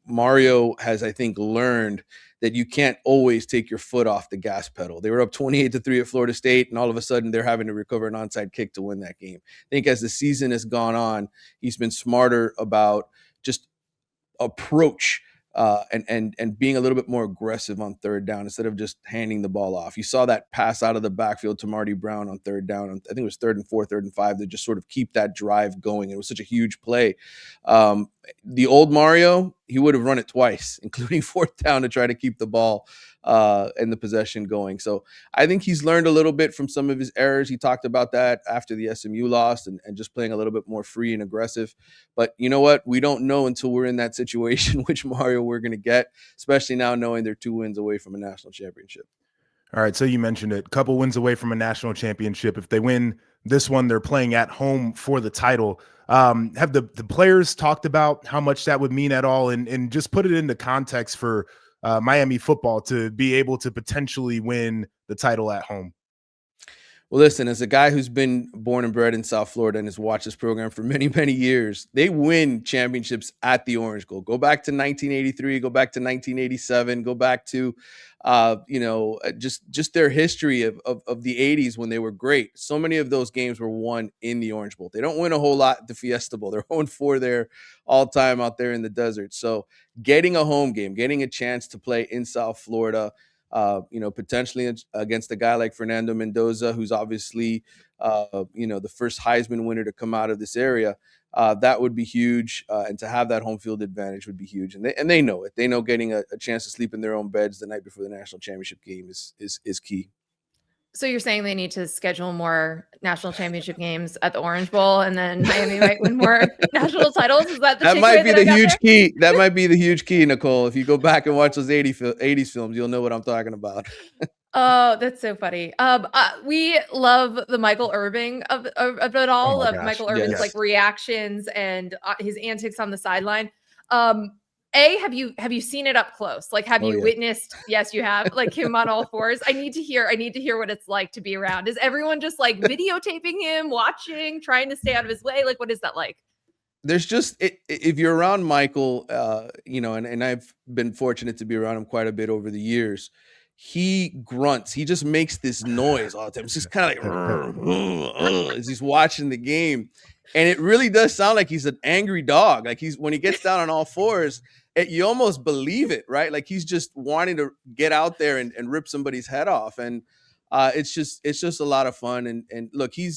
Mario has, I think, learned that you can't always take your foot off the gas pedal. They were up 28-3 at Florida State, and all of a sudden they're having to recover an onside kick to win that game. I think as the season has gone on, he's been smarter about just approach and being a little bit more aggressive on third down instead of just handing the ball off. You saw that pass out of the backfield to Marty Brown on third down. I think it was 3rd and 4, 3rd and 5 to just sort of keep that drive going. It was such a huge play. The old Mario, he would have run it twice, including 4th down to try to keep the ball and the possession going. So I think he's learned a little bit from some of his errors. He talked about that after the SMU loss and just playing a little bit more free and aggressive. But you know what? We don't know until we're in that situation which Mario we're going to get, especially now knowing they're 2 wins away from a national championship. All right, so you mentioned it. Couple wins away from a national championship. If they win this one, they're playing at home for the title. Have the players talked about how much that would mean at all? And just put it into context for Miami football to be able to potentially win the title at home. Well, listen, as a guy who's been born and bred in South Florida and has watched this program for many, many years, they win championships at the Orange Bowl. Go back to 1983, go back to 1987, go back to, just their history of the 80s when they were great. So many of those games were won in the Orange Bowl. They don't win a whole lot at the Fiesta Bowl. They're 0-4 there all time out there in the desert. So getting a home game, getting a chance to play in South Florida, potentially against a guy like Fernando Mendoza, who's obviously, the first Heisman winner to come out of this area. That would be huge. And to have that home field advantage would be huge. And they know it. They know getting a chance to sleep in their own beds the night before the national championship game is key. So you're saying they need to schedule more national championship games at the Orange Bowl, and then Miami might win more national titles? Is that the that might be that the huge key? That might be the huge key, Nicole. If you go back and watch those 80s films, you'll know what I'm talking about. Oh, that's so funny. We love the Michael Irving of it all, of Michael Irving's like reactions and his antics on the sideline. Have you seen it up close? Like, have you witnessed? Yes, you have. Like him on all fours. I need to hear what it's like to be around. Is everyone just like videotaping him, watching, trying to stay out of his way? Like, what is that like? There's just if you're around Michael, and I've been fortunate to be around him quite a bit over the years. He grunts. He just makes this noise all the time. It's just kind of like as he's watching the game, and it really does sound like he's an angry dog. Like when he gets down on all fours, you almost believe it, right? Like he's just wanting to get out there and rip somebody's head off, and it's just a lot of fun. And look, he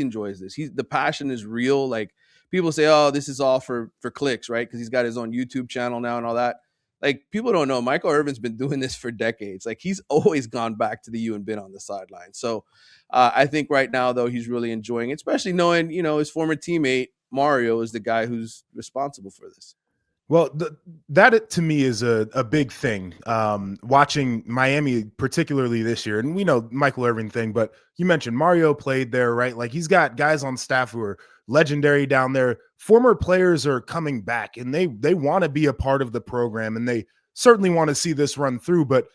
enjoys this. The passion is real. Like people say, oh, this is all for clicks, right? Because he's got his own YouTube channel now and all that. Like people don't know, Michael Irvin's been doing this for decades. Like he's always gone back to the U and been on the sideline. So I think right now, though, he's really enjoying it, especially knowing, his former teammate Mario is the guy who's responsible for this. Well, that to me is a big thing. Watching Miami, particularly this year, and we know Michael Irvin thing, but you mentioned Mario played there, right? Like he's got guys on staff who are legendary down there. Former players are coming back, and they want to be a part of the program, and they certainly want to see this run through. But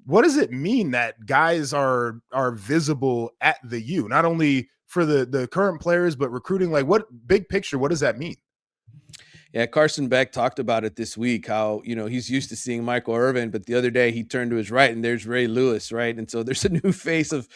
what does it mean that guys are visible at the U, not only for the current players, but recruiting? Like, what big picture? What does that mean? Yeah, Carson Beck talked about it this week, how, he's used to seeing Michael Irvin, but the other day he turned to his right and there's Ray Lewis, right? And so there's a new face of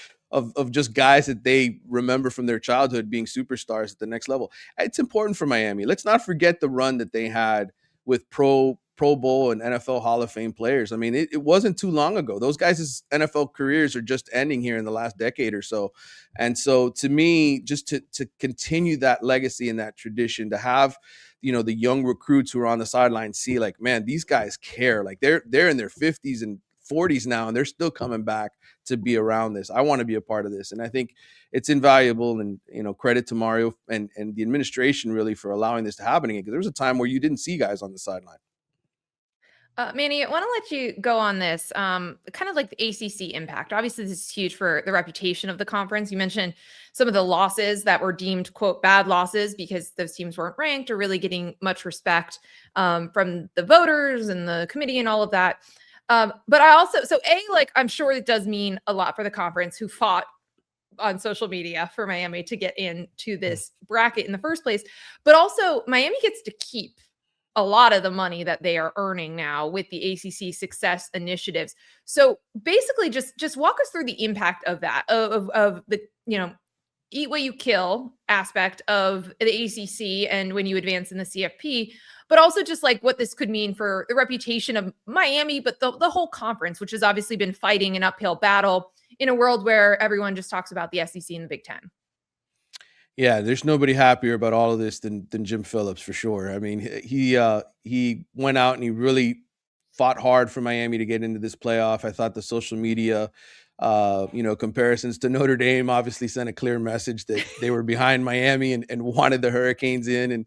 just guys that they remember from their childhood being superstars at the next level. It's important for Miami. Let's not forget the run that they had with Pro Bowl and NFL Hall of Fame players. I mean, it wasn't too long ago. Those guys' NFL careers are just ending here in the last decade or so. And so to me, just to continue that legacy and that tradition, to have the young recruits who are on the sideline see like, man, these guys care. Like they're in their 50s and 40s now, and they're still coming back to be around this. I want to be a part of this. And I think it's invaluable, and, credit to Mario and the administration really for allowing this to happen again. Because there was a time where you didn't see guys on the sideline. Manny, I want to let you go on this, kind of like the ACC impact. Obviously, this is huge for the reputation of the conference. You mentioned some of the losses that were deemed, quote, bad losses because those teams weren't ranked or really getting much respect from the voters and the committee and all of that. But I also, I'm sure it does mean a lot for the conference who fought on social media for Miami to get into this bracket in the first place. But also, Miami gets to keep a lot of the money that they are earning now with the ACC success initiatives. So basically just walk us through the impact of that, of the, eat what you kill aspect of the ACC and when you advance in the CFP, but also just like what this could mean for the reputation of Miami, but the whole conference, which has obviously been fighting an uphill battle in a world where everyone just talks about the SEC and the Big Ten. Yeah, there's nobody happier about all of this than Jim Phillips, for sure. I mean, he went out and he really fought hard for Miami to get into this playoff. I thought the social media, comparisons to Notre Dame obviously sent a clear message that they were behind Miami and wanted the Hurricanes in. And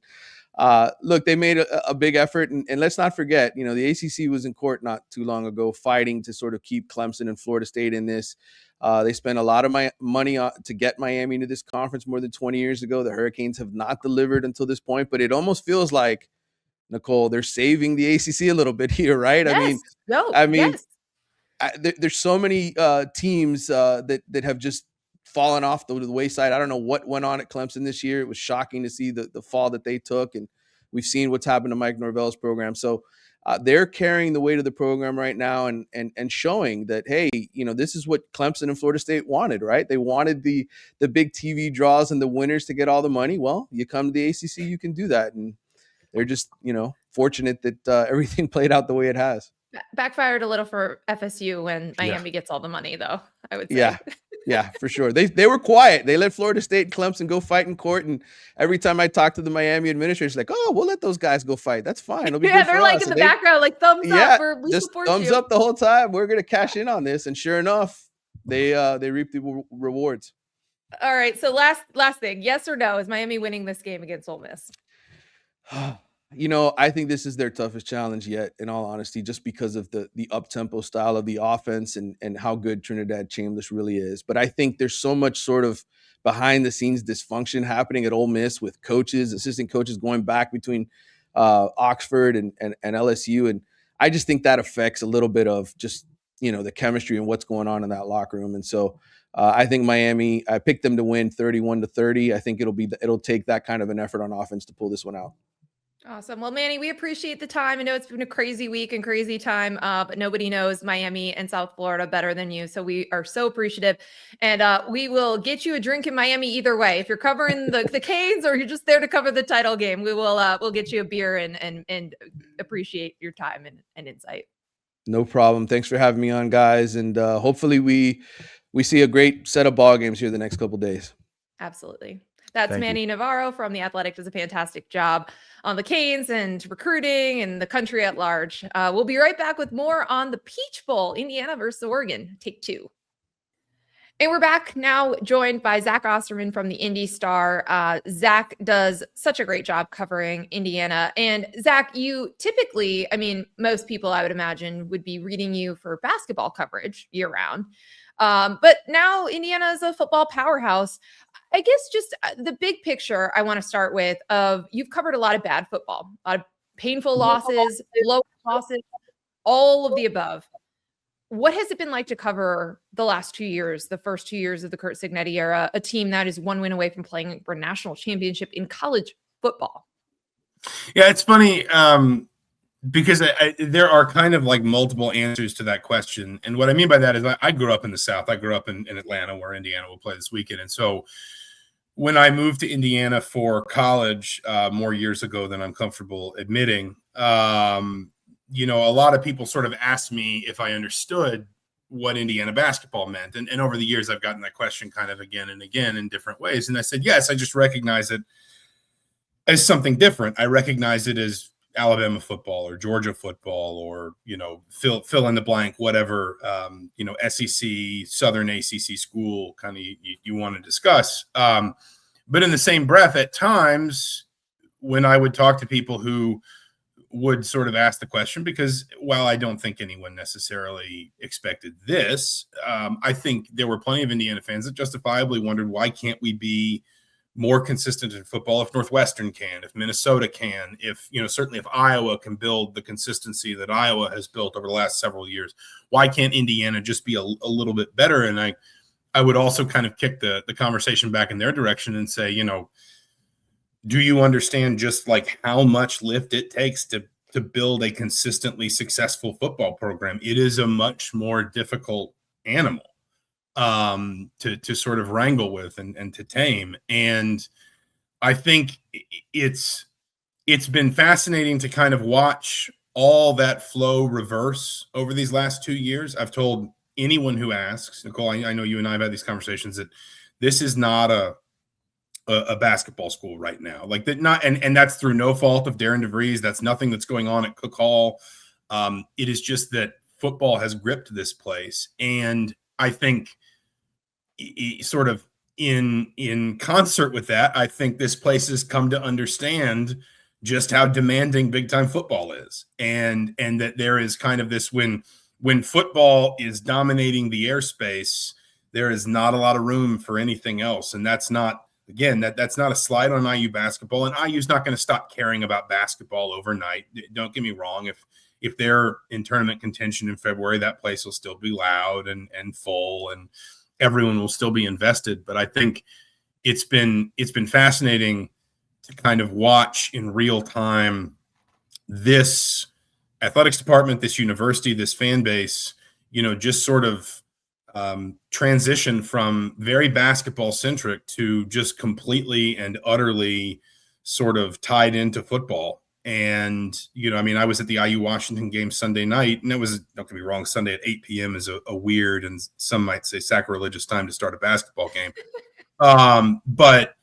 look, they made a big effort. And let's not forget, the ACC was in court not too long ago fighting to sort of keep Clemson and Florida State in this. They spent a lot of money to get Miami into this conference more than 20 years ago. The Hurricanes have not delivered until this point, but it almost feels like, Nicole, they're saving the ACC a little bit here, right? Yes. Yes. There's so many teams that have just fallen off the wayside. I don't know what went on at Clemson this year. It was shocking to see the fall that they took, and we've seen what's happened to Mike Norvell's program. So they're carrying the weight of the program right now, and showing that, hey, this is what Clemson and Florida State wanted, right? They wanted the big TV draws and the winners to get all the money. Well, you come to the ACC, you can do that, and they're just fortunate that everything played out the way it has. Backfired a little for FSU when Miami gets all the money, though, I would say. Yeah, for sure. They were quiet. They let Florida State and Clemson go fight in court. And every time I talk to the Miami administration, it's like, oh, we'll let those guys go fight. That's fine. It'll be good they're for like us. in the background, like thumbs up. We just support thumbs you. up the whole time. We're going to cash in on this. And sure enough, they reap the rewards. All right. So last thing, yes or no, is Miami winning this game against Ole Miss? I think this is their toughest challenge yet, in all honesty, just because of the up-tempo style of the offense and how good Trinidad Chambliss really is. But I think there's so much sort of behind-the-scenes dysfunction happening at Ole Miss with coaches, assistant coaches going back between Oxford and LSU. And I just think that affects a little bit of just, the chemistry and what's going on in that locker room. And so I think Miami, I picked them to win 31-30. I think it'll take that kind of an effort on offense to pull this one out. Awesome. Well, Manny, we appreciate the time. I know it's been a crazy week and crazy time, but nobody knows Miami and South Florida better than you. So we are so appreciative, and we will get you a drink in Miami either way. If you're covering the Canes or you're just there to cover the title game, we'll get you a beer and appreciate your time and insight. No problem. Thanks for having me on, guys. And hopefully we see a great set of ball games here the next couple of days. Absolutely. That's Thank Manny you. Navarro from The Athletic. Does a fantastic job on the Canes and recruiting and the country at large. We'll be right back with more on the Peach Bowl, Indiana versus Oregon, take 2. And we're back now, joined by Zach Osterman from the Indy Star. Zach does such a great job covering Indiana. And Zach, you typically, most people I would imagine would be reading you for basketball coverage year round. But now Indiana is a football powerhouse. I guess just the big picture I want to start with of you've covered a lot of bad football, a lot of painful losses, low losses, all of the above. What has it been like to cover the last 2 years, the first 2 years of the Curt Cignetti era, a team that is one win away from playing for a national championship in college football? Yeah, it's funny because there are kind of like multiple answers to that question. And what I mean by that is I grew up in the South. I grew up in Atlanta, where Indiana will play this weekend. And so when I moved to Indiana for college more years ago than I'm comfortable admitting, a lot of people sort of asked me if I understood what Indiana basketball meant. And over the years, I've gotten that question kind of again and again in different ways. And I said, yes, I just recognize it as something different. I recognize it as Alabama football or Georgia football or, fill in the blank, whatever, SEC, Southern ACC school kind of you want to discuss. But in the same breath, at times when I would talk to people who would sort of ask the question, because while I don't think anyone necessarily expected this, I think there were plenty of Indiana fans that justifiably wondered, why can't we be more consistent in football? If Northwestern can, if Minnesota can, if, certainly if Iowa can build the consistency that Iowa has built over the last several years, why can't Indiana just be a little bit better? And I would also kind of kick the conversation back in their direction and say, do you understand just like how much lift it takes to build a consistently successful football program? It is a much more difficult animal to sort of wrangle with and to tame. And I think it's been fascinating to kind of watch all that flow reverse over these last 2 years. I've told anyone who asks, Nicole, I know you and I have had these conversations, that this is not a basketball school right now. Like that, not, and that's through no fault of Darren DeVries. That's nothing that's going on at Cook Hall. It is just that football has gripped this place. And I think sort of in concert with that, I think this place has come to understand just how demanding big time football is. And that there is kind of this, when football is dominating the airspace, there is not a lot of room for anything else. And that's not, again, that's not a slight on IU basketball. And IU's not going to stop caring about basketball overnight. Don't get me wrong. If they're in tournament contention in February, that place will still be loud and full. everyone will still be invested. But I think it's been fascinating to kind of watch in real time this athletics department, this university, this fan base, just sort of transition from very basketball centric to just completely and utterly sort of tied into football. And, I was at the IU Washington game Sunday night, and it was, don't get me wrong, Sunday at 8 p.m. is a weird, and some might say sacrilegious time to start a basketball game. But,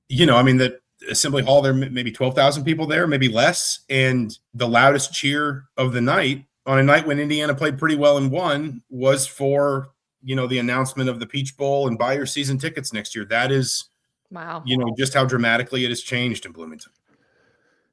that Assembly Hall, there maybe 12,000 people there, maybe less. And the loudest cheer of the night, on a night when Indiana played pretty well and won, was for, the announcement of the Peach Bowl and buy your season tickets next year. That is, wow, just how dramatically it has changed in Bloomington.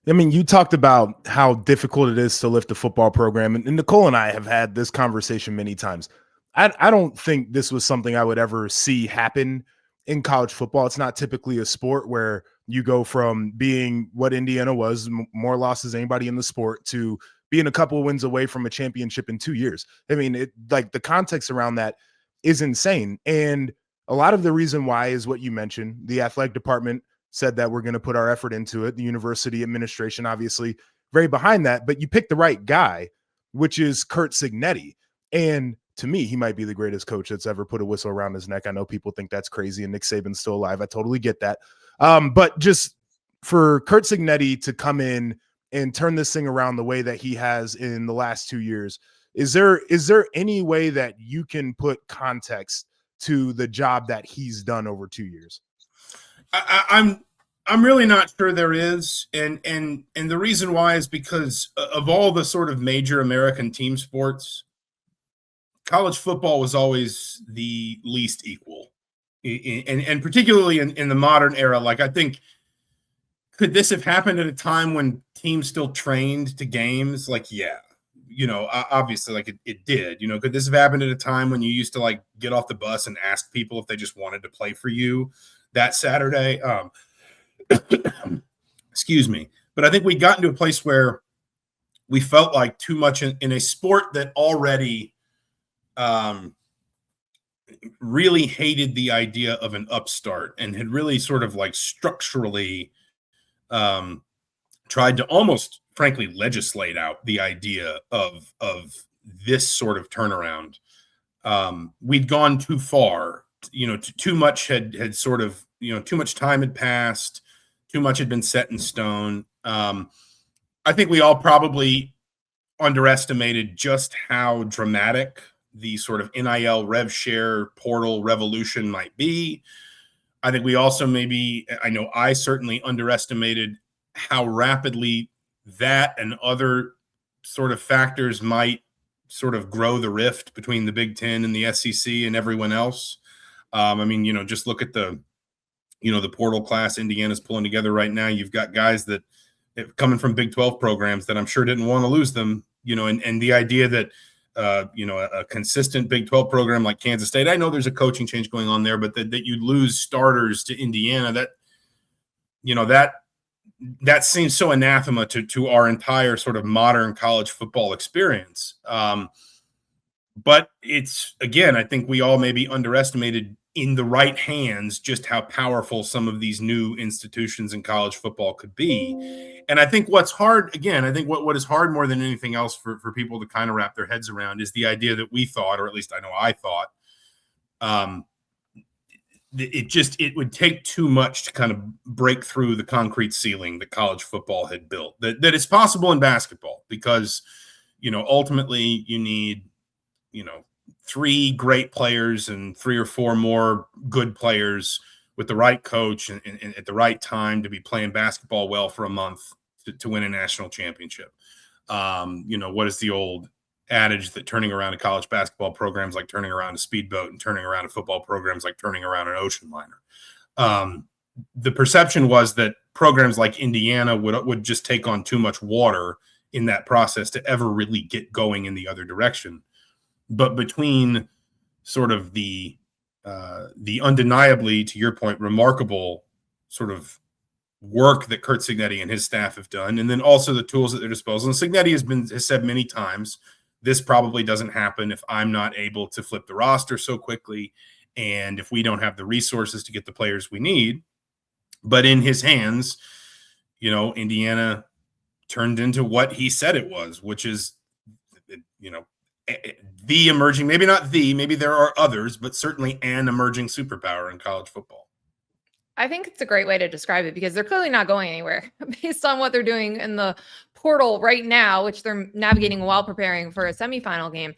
I mean, you talked about how difficult it is to lift a football program, and Nicole and I have had this conversation many times. I don't think this was something I would ever see happen in college football. It's not typically a sport where you go from being what Indiana was, more losses than anybody in the sport, to being a couple of wins away from a championship in 2 years. I mean, the context around that is insane. And a lot of the reason why is what you mentioned. The athletic department said that we're going to put our effort into it. The university administration, obviously, very behind that. But you picked the right guy, which is Curt Cignetti. And to me, he might be the greatest coach that's ever put a whistle around his neck. I know people think that's crazy, and Nick Saban's still alive. I totally get that. But just for Curt Cignetti to come in and turn this thing around the way that he has in the last 2 years, is there any way that you can put context to the job that he's done over 2 years? I'm really not sure there is, and the reason why is because of all the sort of major American team sports, college football was always the least equal, and particularly in the modern era. Like, I think, could this have happened at a time when teams still trained to games? Like, yeah, obviously, like it did. Could this have happened at a time when you used to like get off the bus and ask people if they just wanted to play for you that Saturday? Excuse me. But I think we got into a place where we felt like too much in a sport that already really hated the idea of an upstart and had really sort of like structurally tried to almost, frankly, legislate out the idea of this sort of turnaround. We'd gone too far. Too much had sort of, too much time had passed, too much had been set in stone. I think we all probably underestimated just how dramatic the sort of NIL rev share portal revolution might be. I think we also I certainly underestimated how rapidly that and other sort of factors might sort of grow the rift between the Big Ten and the SEC and everyone else. Just look at the portal class Indiana's pulling together right now. You've got guys that coming from Big 12 programs that I'm sure didn't want to lose them, and the idea that, a consistent Big 12 program like Kansas State, I know there's a coaching change going on there, but that you lose starters to Indiana, that seems so anathema to our entire sort of modern college football experience. But it's, again, I think we all maybe underestimated in the right hands just how powerful some of these new institutions in college football could be. And I think what's hard, again, I think what is hard more than anything else for people to kind of wrap their heads around is the idea that we thought, or at least I know I thought, it would take too much to kind of break through the concrete ceiling that college football had built. That it's possible in basketball because, ultimately you need, 3 great players and 3 or 4 more good players with the right coach and at the right time to be playing basketball well for a month to win a national championship. What is the old adage that turning around a college basketball programs like turning around a speedboat and turning around a football programs like turning around an ocean liner? The perception was that programs like Indiana would just take on too much water in that process to ever really get going in the other direction. But between sort of the undeniably, to your point, remarkable sort of work that Curt Cignetti and his staff have done, and then also the tools at their disposal. And Cignetti has said many times this probably doesn't happen if I'm not able to flip the roster so quickly, and if we don't have the resources to get the players we need. But in his hands, Indiana turned into what he said it was, which is, the emerging, maybe not maybe there are others, but certainly an emerging superpower in college football. I think it's a great way to describe it, because they're clearly not going anywhere based on what they're doing in the portal right now, which they're navigating while preparing for a semifinal game.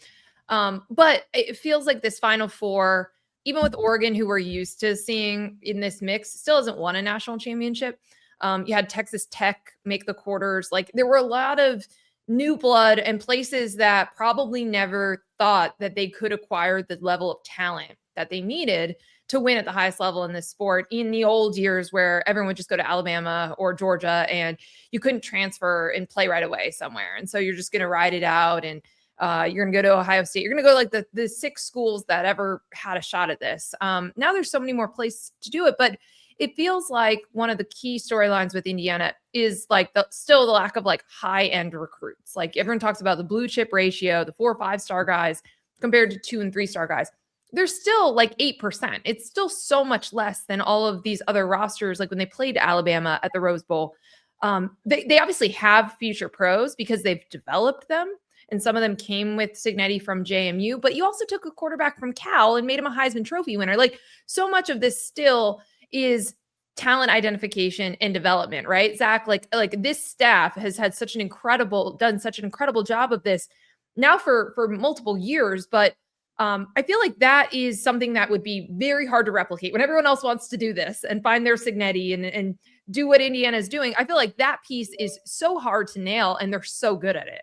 But it feels like this Final Four, even with Oregon, who we're used to seeing in this mix, still hasn't won a national championship. You had Texas Tech make the quarters. Like, there were a lot of new blood and places that probably never thought that they could acquire the level of talent that they needed to win at the highest level in this sport in the old years, where everyone would just go to Alabama or Georgia and you couldn't transfer and play right away somewhere. And so you're just going to ride it out, and you're going to go to Ohio State. You're going to go like the 6 schools that ever had a shot at this. Now there's so many more places to do it, but it feels like one of the key storylines with Indiana is like still the lack of like high end recruits. Like, everyone talks about the blue chip ratio, the 4 or 5 star guys compared to 2 and 3 star guys. They're still like 8%. It's still so much less than all of these other rosters. Like when they played Alabama at the Rose Bowl, they obviously have future pros because they've developed them. And some of them came with Cignetti from JMU, but you also took a quarterback from Cal and made him a Heisman Trophy winner. Like, so much of this still is talent identification and development, right? Zach, like this staff has had done such an incredible job of this now for multiple years. But I feel like that is something that would be very hard to replicate when everyone else wants to do this and find their Cignetti and do what Indiana is doing. I feel like that piece is so hard to nail, and they're so good at it.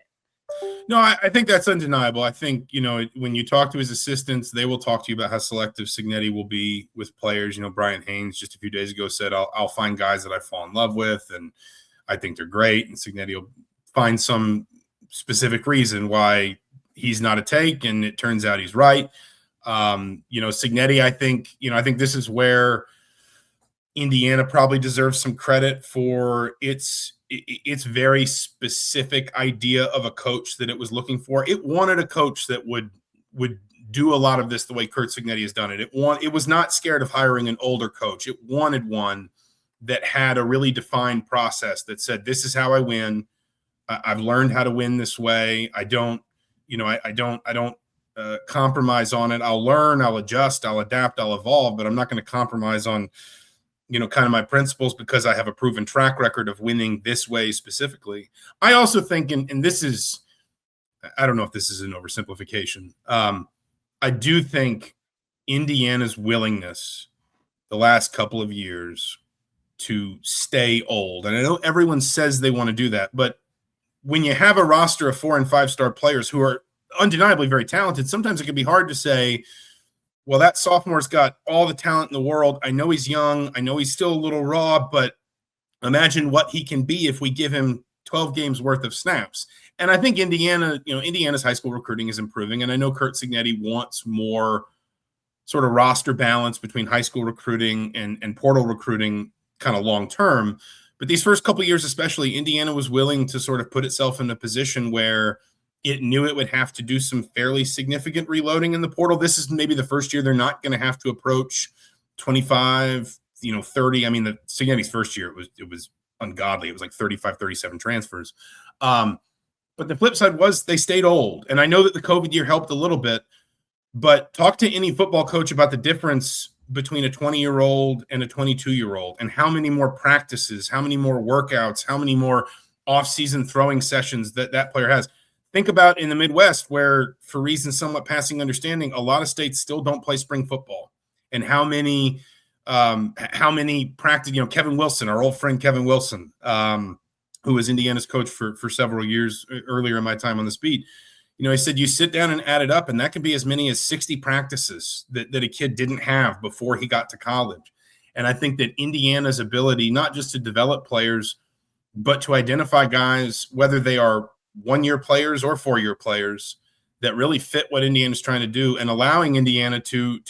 No, I think that's undeniable. I think, when you talk to his assistants, they will talk to you about how selective Cignetti will be with players. Brian Haynes just a few days ago said, I'll find guys that I fall in love with, and I think they're great. And Cignetti will find some specific reason why he's not a take, and it turns out he's right. Cignetti, I think this is where Indiana probably deserves some credit for its very specific idea of a coach that it was looking for. It wanted a coach that would do a lot of this the way Curt Cignetti has done it. It was not scared of hiring an older coach. It wanted one that had a really defined process that said, this is how I win. I've learned how to win this way. I don't compromise on it. I'll learn, I'll adjust, I'll adapt, I'll evolve, but I'm not going to compromise on kind of my principles because I have a proven track record of winning this way specifically. I also think, and this is, I don't know if this is an oversimplification. I do think Indiana's willingness the last couple of years to stay old, and I know everyone says they want to do that, but when you have a roster of 4 and 5 star players who are undeniably very talented, sometimes it can be hard to say, well, that sophomore's got all the talent in the world. I know he's young. I know he's still a little raw, but imagine what he can be if we give him 12 games worth of snaps. And I think Indiana's high school recruiting is improving. And I know Curt Cignetti wants more sort of roster balance between high school recruiting and portal recruiting kind of long term. But these first couple of years, especially, Indiana was willing to sort of put itself in a position where it knew it would have to do some fairly significant reloading in the portal. This is maybe the first year they're not going to have to approach 25, 30. I mean, the Cignetti's first year, it was ungodly. It was like 35, 37 transfers. But the flip side was they stayed old. And I know that the COVID year helped a little bit, but talk to any football coach about the difference between a 20-year-old and a 22-year-old and how many more practices, how many more workouts, how many more off-season throwing sessions that player has. Think about in the Midwest where, for reasons somewhat passing understanding, a lot of states still don't play spring football. And how many practice, Kevin Wilson, our old friend Kevin Wilson, who was Indiana's coach for several years earlier in my time on this beat, he said you sit down and add it up, and that can be as many as 60 practices that a kid didn't have before he got to college. And I think that Indiana's ability not just to develop players, but to identify guys, whether they are one-year players or 4-year players, that really fit what Indiana's trying to do, and allowing Indiana to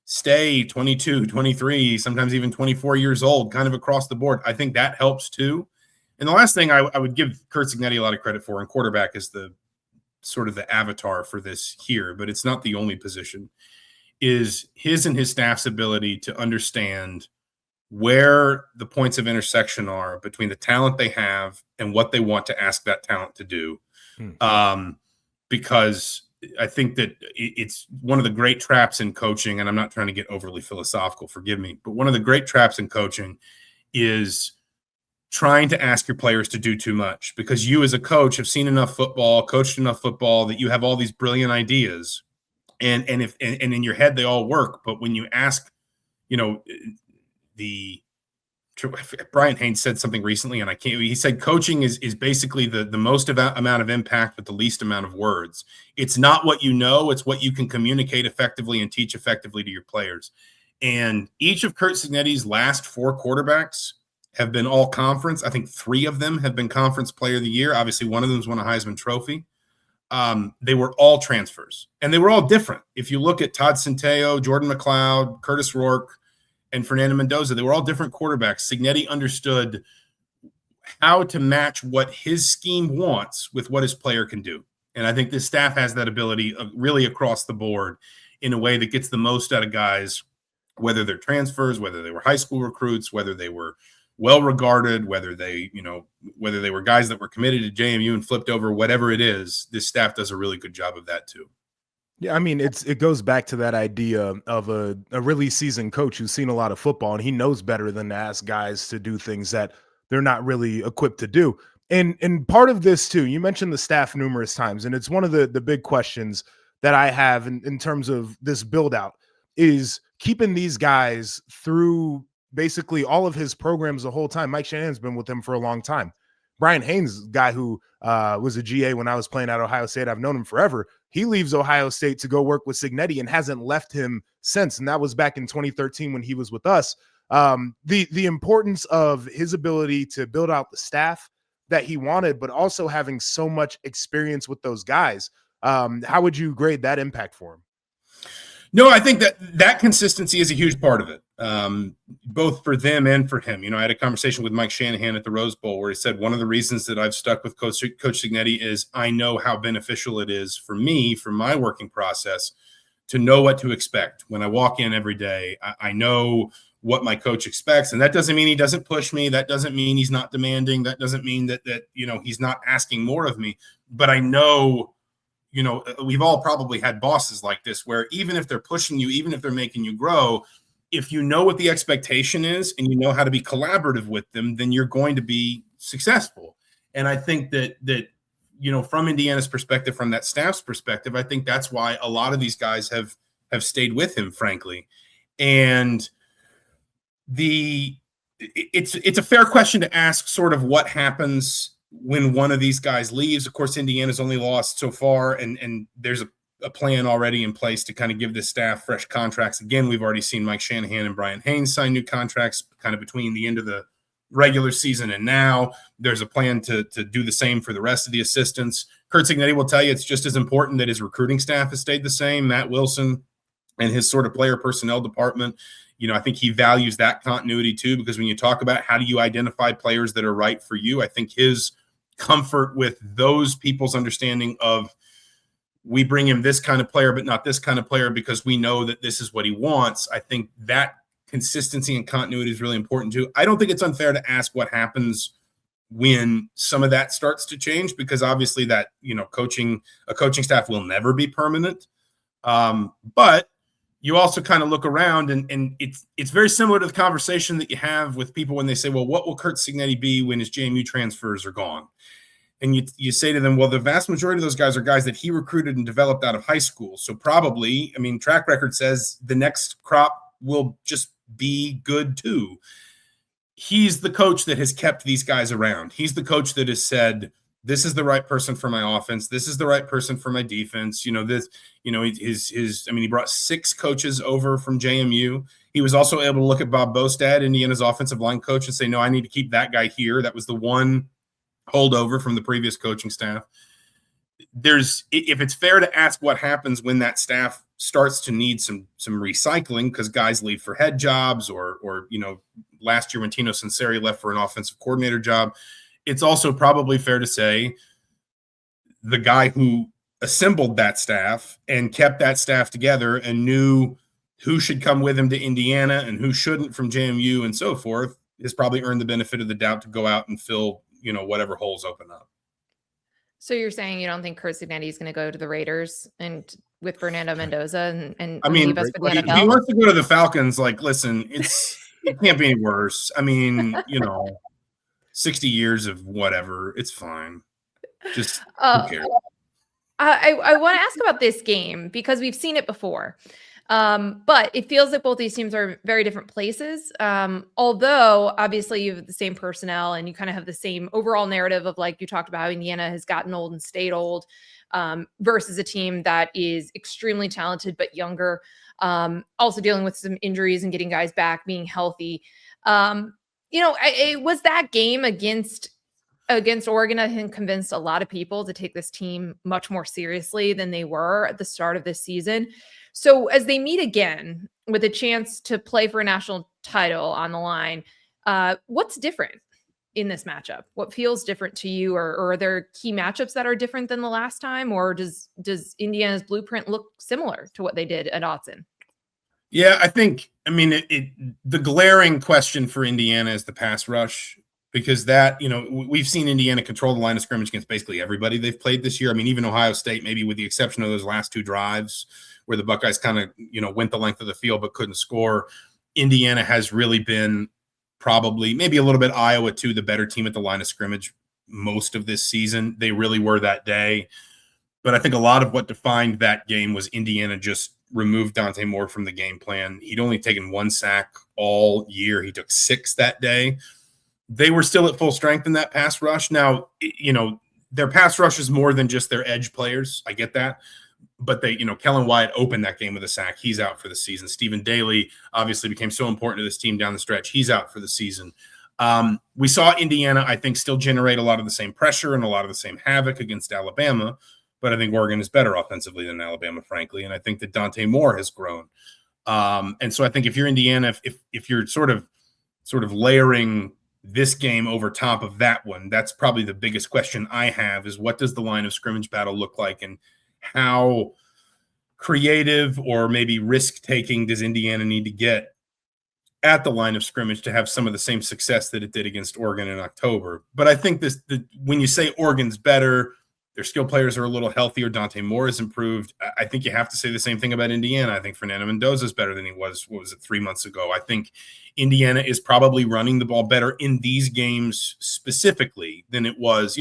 stay 22, 23, sometimes even 24 years old, kind of across the board. I think that helps too. And the last thing I would give Curt Cignetti a lot of credit for in quarterback is the sort of the avatar for this here, but it's not the only position, is his and his staff's ability to understand where the points of intersection are between the talent they have and what they want to ask that talent to do. Because I think that it's one of the great traps in coaching, and I'm not trying to get overly philosophical, forgive me, but one of the great traps in coaching is trying to ask your players to do too much, because you as a coach have seen enough football, coached enough football, that you have all these brilliant ideas, and in your head they all work. But when you ask, Brian Haynes said something recently, and he said coaching is basically the most amount of impact with the least amount of words. It's not what you know, it's what you can communicate effectively and teach effectively to your players. And each of Curt Cignetti's last 4 quarterbacks have been all conference. I think 3 of them have been conference player of the year. Obviously, one of them has won a Heisman Trophy. They were all transfers, and they were all different. If you look at Todd Centeio, Jordan McLeod, Curtis Rourke, and Fernando Mendoza, they were all different quarterbacks. Cignetti understood how to match what his scheme wants with what his player can do. And I think this staff has that ability really across the board in a way that gets the most out of guys, whether they're transfers, whether they were high school recruits, whether they were well-regarded, whether they were guys that were committed to JMU and flipped over, whatever it is, this staff does a really good job of that too. Yeah, I mean, it goes back to that idea of a really seasoned coach who's seen a lot of football, and he knows better than to ask guys to do things that they're not really equipped to do. And part of this too, you mentioned the staff numerous times, and it's one of the big questions that I have in terms of this build out is keeping these guys through basically all of his programs the whole time. Mike Shanahan's been with him for a long time. Brian Haynes, guy who was a GA when I was playing at Ohio State, I've known him forever. He leaves Ohio State to go work with Cignetti and hasn't left him since. And that was back in 2013 when he was with us. The importance of his ability to build out the staff that he wanted, but also having so much experience with those guys. How would you grade that impact for him? No, I think that consistency is a huge part of it, both for them and for him. I had a conversation with Mike Shanahan at the Rose Bowl where he said one of the reasons that I've stuck with Coach Cignetti is I know how beneficial it is for me, for my working process, to know what to expect when I walk in every day. I know what my coach expects, and that doesn't mean he doesn't push me. That doesn't mean he's not demanding. That doesn't mean that he's not asking more of me. But I know. We've all probably had bosses like this where even if they're pushing you, even if they're making you grow, if you know what the expectation is and you know how to be collaborative with them, then you're going to be successful. And I think that from Indiana's perspective, from that staff's perspective, I think that's why a lot of these guys have stayed with him, frankly. And it's a fair question to ask sort of what happens when one of these guys leaves. Of course, Indiana's only lost so far, and there's a plan already in place to kind of give this staff fresh contracts. Again, we've already seen Mike Shanahan and Brian Haynes sign new contracts kind of between the end of the regular season and now. There's a plan to do the same for the rest of the assistants. Curt Cignetti will tell you it's just as important that his recruiting staff has stayed the same. Matt Wilson and his sort of player personnel department, I think he values that continuity too, because when you talk about how do you identify players that are right for you, I think his comfort with those people's understanding of we bring him this kind of player, but not this kind of player because we know that this is what he wants. I think that consistency and continuity is really important too. I don't think it's unfair to ask what happens when some of that starts to change, because obviously that, a coaching staff will never be permanent. But you also kind of look around and it's very similar to the conversation that you have with people when they say, well, what will Curt Cignetti be when his JMU transfers are gone? And you say to them, well, the vast majority of those guys are guys that he recruited and developed out of high school. So probably, track record says the next crop will just be good too. He's the coach that has kept these guys around. He's the coach that has said, this is the right person for my offense. This is the right person for my defense. He brought 6 coaches over from JMU. He was also able to look at Bob Bostad, Indiana's offensive line coach, and say, no, I need to keep that guy here. That was the one holdover from the previous coaching staff. If it's fair to ask what happens when that staff starts to need some recycling because guys leave for head jobs or last year when Tino Sunseri left for an offensive coordinator job, it's also probably fair to say the guy who assembled that staff and kept that staff together and knew who should come with him to Indiana and who shouldn't from JMU and so forth, has probably earned the benefit of the doubt to go out and fill, whatever holes open up. So you're saying you don't think Kurt Signetti is going to go to the Raiders and with Fernando Mendoza and I mean, leave us for the he NFL? wants to go to the Falcons. Like, listen, it can't be any worse. I mean, 60 years of whatever, it's fine. Just who cares? I want to ask about this game because we've seen it before. But it feels like both these teams are very different places. Although obviously you have the same personnel and you kind of have the same overall narrative of, like you talked about, how Indiana has gotten old and stayed old, versus a team that is extremely talented, but younger, also dealing with some injuries and getting guys back, being healthy. It was that game against Oregon, I think, convinced a lot of people to take this team much more seriously than they were at the start of this season. So as they meet again with a chance to play for a national title on the line, what's different in this matchup? What feels different to you, or are there key matchups that are different than the last time, or does Indiana's blueprint look similar to what they did at Autzen? Yeah, the glaring question for Indiana is the pass rush, because that, we've seen Indiana control the line of scrimmage against basically everybody they've played this year. I mean, even Ohio State, maybe with the exception of those last two drives where the Buckeyes kind of, went the length of the field but couldn't score. Indiana has really been probably, maybe a little bit Iowa too, the better team at the line of scrimmage most of this season. They really were that day. But I think a lot of what defined that game was Indiana just removed Dante Moore from the game plan. He'd only taken 1 sack all year. He took 6 that day. They were still at full strength in that pass rush. Now, their pass rush is more than just their edge players. I get that. But Kellen Wyatt opened that game with a sack. He's out for the season. Stephen Daly obviously became so important to this team down the stretch. He's out for the season. We saw Indiana, I think, still generate a lot of the same pressure and a lot of the same havoc against Alabama. But I think Oregon is better offensively than Alabama, frankly. And I think that Dante Moore has grown. And so I think if you're Indiana, if you're sort of layering this game over top of that one, that's probably the biggest question I have, is what does the line of scrimmage battle look like, and how creative or maybe risk-taking does Indiana need to get at the line of scrimmage to have some of the same success that it did against Oregon in October. But I think when you say Oregon's better, their skill players are a little healthier, Dante Moore has improved, I think you have to say the same thing about Indiana. I think Fernando Mendoza is better than he was, 3 months ago? I think Indiana is probably running the ball better in these games specifically than it was.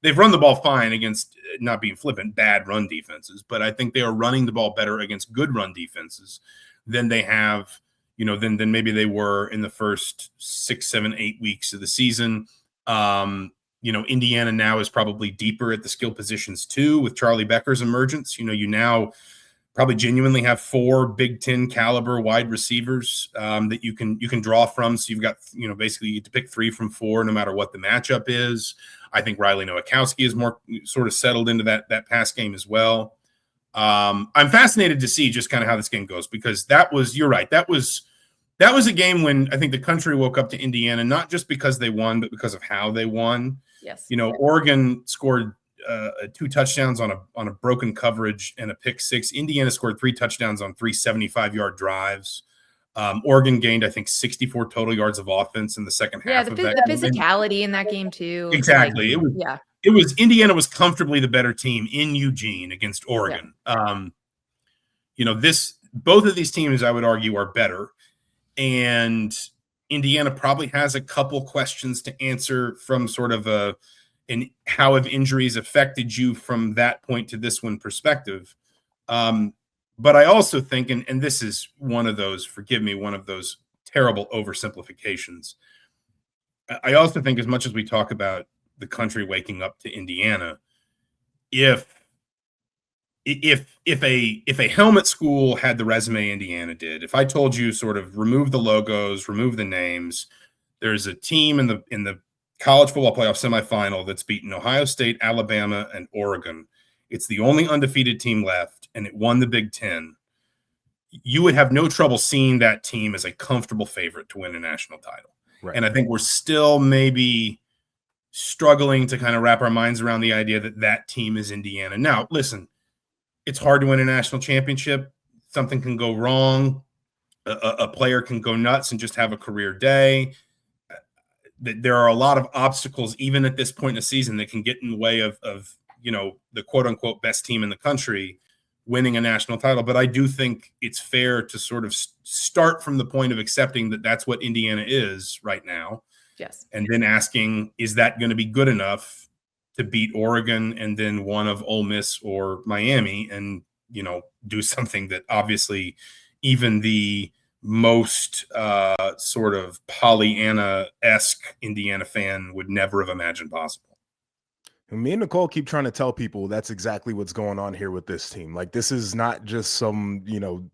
They've run the ball fine against, not being flippant, bad run defenses, but I think they are running the ball better against good run defenses than they have, than maybe they were in the first 6, 7, 8 weeks of the season. Indiana now is probably deeper at the skill positions too, with Charlie Becker's emergence. You now probably genuinely have 4 Big Ten caliber wide receivers that you can draw from. So you've got, basically you get to pick 3 from 4, no matter what the matchup is. I think Riley Nowakowski is more sort of settled into that pass game as well. I'm fascinated to see just kind of how this game goes, because you're right. That was a game when I think the country woke up to Indiana, not just because they won, but because of how they won. Yes. Oregon scored 2 touchdowns on a broken coverage and a pick 6. Indiana scored 3 touchdowns on 3 75-yard drives. Oregon gained, I think, 64 total yards of offense in the second half of that. Yeah, the physicality in that game too. Exactly. Indiana was comfortably the better team in Eugene against Oregon. Yeah. Both of these teams, I would argue, are better. And Indiana probably has a couple questions to answer from sort of and how have injuries affected you from that point to this one perspective. But I also think, and this is one of those, forgive me, one of those terrible oversimplifications. I also think, as much as we talk about the country waking up to Indiana, if a helmet school had the resume Indiana did, if I told you sort of remove the logos, remove the names, there's a team in the college football playoff semifinal that's beaten Ohio State, Alabama, and Oregon. It's the only undefeated team left, and it won the Big Ten. You would have no trouble seeing that team as a comfortable favorite to win a national title. Right. And I think we're still maybe struggling to kind of wrap our minds around the idea that team is Indiana. Now, listen, it's hard to win a national championship. Something can go wrong. A player can go nuts and just have a career day. There are a lot of obstacles, even at this point in the season, that can get in the way of the quote unquote best team in the country winning a national title. But I do think it's fair to sort of start from the point of accepting that that's what Indiana is right now. Yes. And then asking, is that going to be good enough to beat Oregon and then one of Ole Miss or Miami and, do something that obviously even the most sort of Pollyanna-esque Indiana fan would never have imagined possible. And me and Nicole keep trying to tell people that's exactly what's going on here with this team. Like, this is not just some,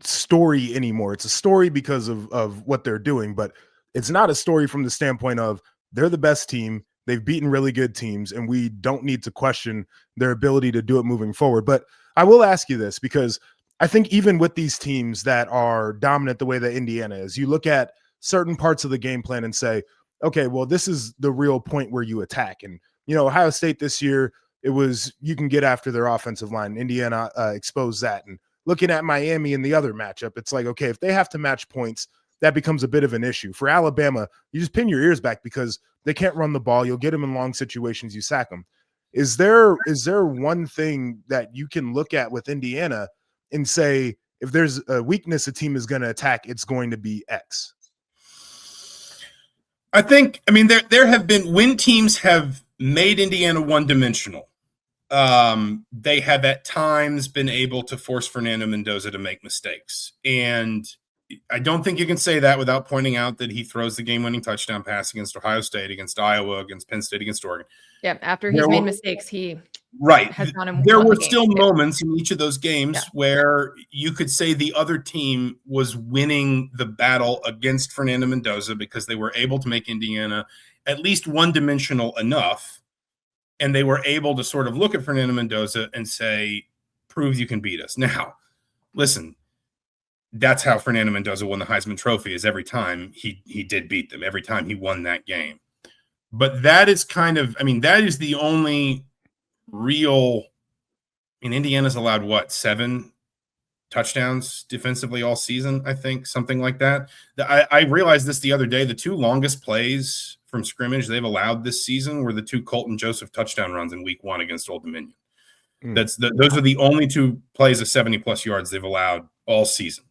story anymore. It's a story because of what they're doing, but it's not a story from the standpoint of they're the best team. They've beaten really good teams, and we don't need to question their ability to do it moving forward. But I will ask you this, because I think even with these teams that are dominant the way that Indiana is, you look at certain parts of the game plan and say, okay, well, this is the real point where you attack. And, Ohio State this year, it was you can get after their offensive line. Indiana exposed that. And looking at Miami in the other matchup, it's like, okay, if they have to match points, that becomes a bit of an issue. For Alabama, you just pin your ears back because they can't run the ball. You'll get them in long situations. You sack them. Is there one thing that you can look at with Indiana and say, if there's a weakness a team is going to attack, it's going to be X? There have been, when teams have made Indiana one-dimensional, they have at times been able to force Fernando Mendoza to make mistakes. And I don't think you can say that without pointing out that he throws the game-winning touchdown pass against Ohio State, against Iowa, against Penn State, against Oregon. Yeah, after he's made mistakes, he has gone and there won were the still game. moments in each of those games where you could say the other team was winning the battle against Fernando Mendoza because they were able to make Indiana at least one-dimensional enough, and they were able to sort of look at Fernando Mendoza and say, prove you can beat us. Now, listen, that's how Fernando Mendoza won the Heisman Trophy, is every time he did beat them, every time he won that game. But that is that is the only real – Indiana's allowed, 7 touchdowns defensively all season, I think, something like that. I realized this the other day. The 2 longest plays from scrimmage they've allowed this season were the 2 Colton Joseph touchdown runs in week 1 against Old Dominion. Those are the only 2 plays of 70-plus yards they've allowed all season.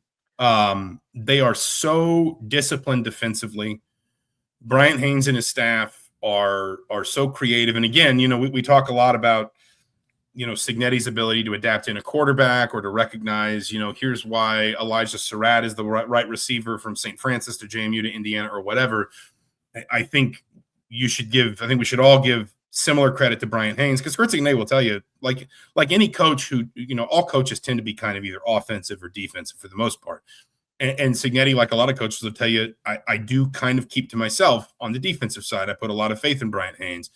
They are so disciplined defensively. Bryant Haynes and his staff are so creative. And again, we talk a lot about, Signetti's ability to adapt in a quarterback or to recognize, here's why Elijah Surratt is the right receiver from St. Francis to JMU to Indiana or whatever. I think we should all give similar credit to Bryant Haynes, because Kurt Signetti will tell you, like any coach who, all coaches tend to be kind of either offensive or defensive for the most part. And Signetti, like a lot of coaches, will tell you, I do kind of keep to myself on the defensive side. I put a lot of faith in Bryant Haynes,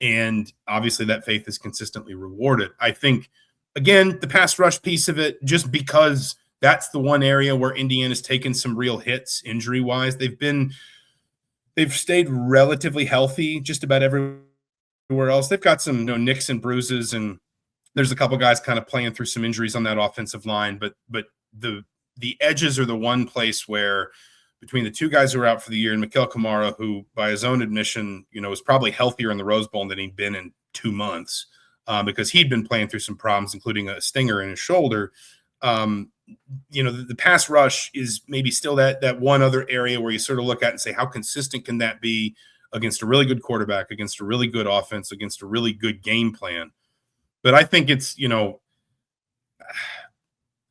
and obviously that faith is consistently rewarded. I think, again, the pass rush piece of it, just because that's the one area where Indiana's taken some real hits injury-wise. They've stayed relatively healthy just about everywhere else. They've got some nicks and bruises, and there's a couple guys kind of playing through some injuries on that offensive line, but the edges are the one place where, between the 2 guys who are out for the year and Mikael Kamara, who by his own admission, was probably healthier in the Rose Bowl than he'd been in 2 months, because he'd been playing through some problems, including a stinger in his shoulder. The pass rush is maybe still that one other area where you sort of look at and say, how consistent can that be against a really good quarterback, against a really good offense, against a really good game plan? But I think it's,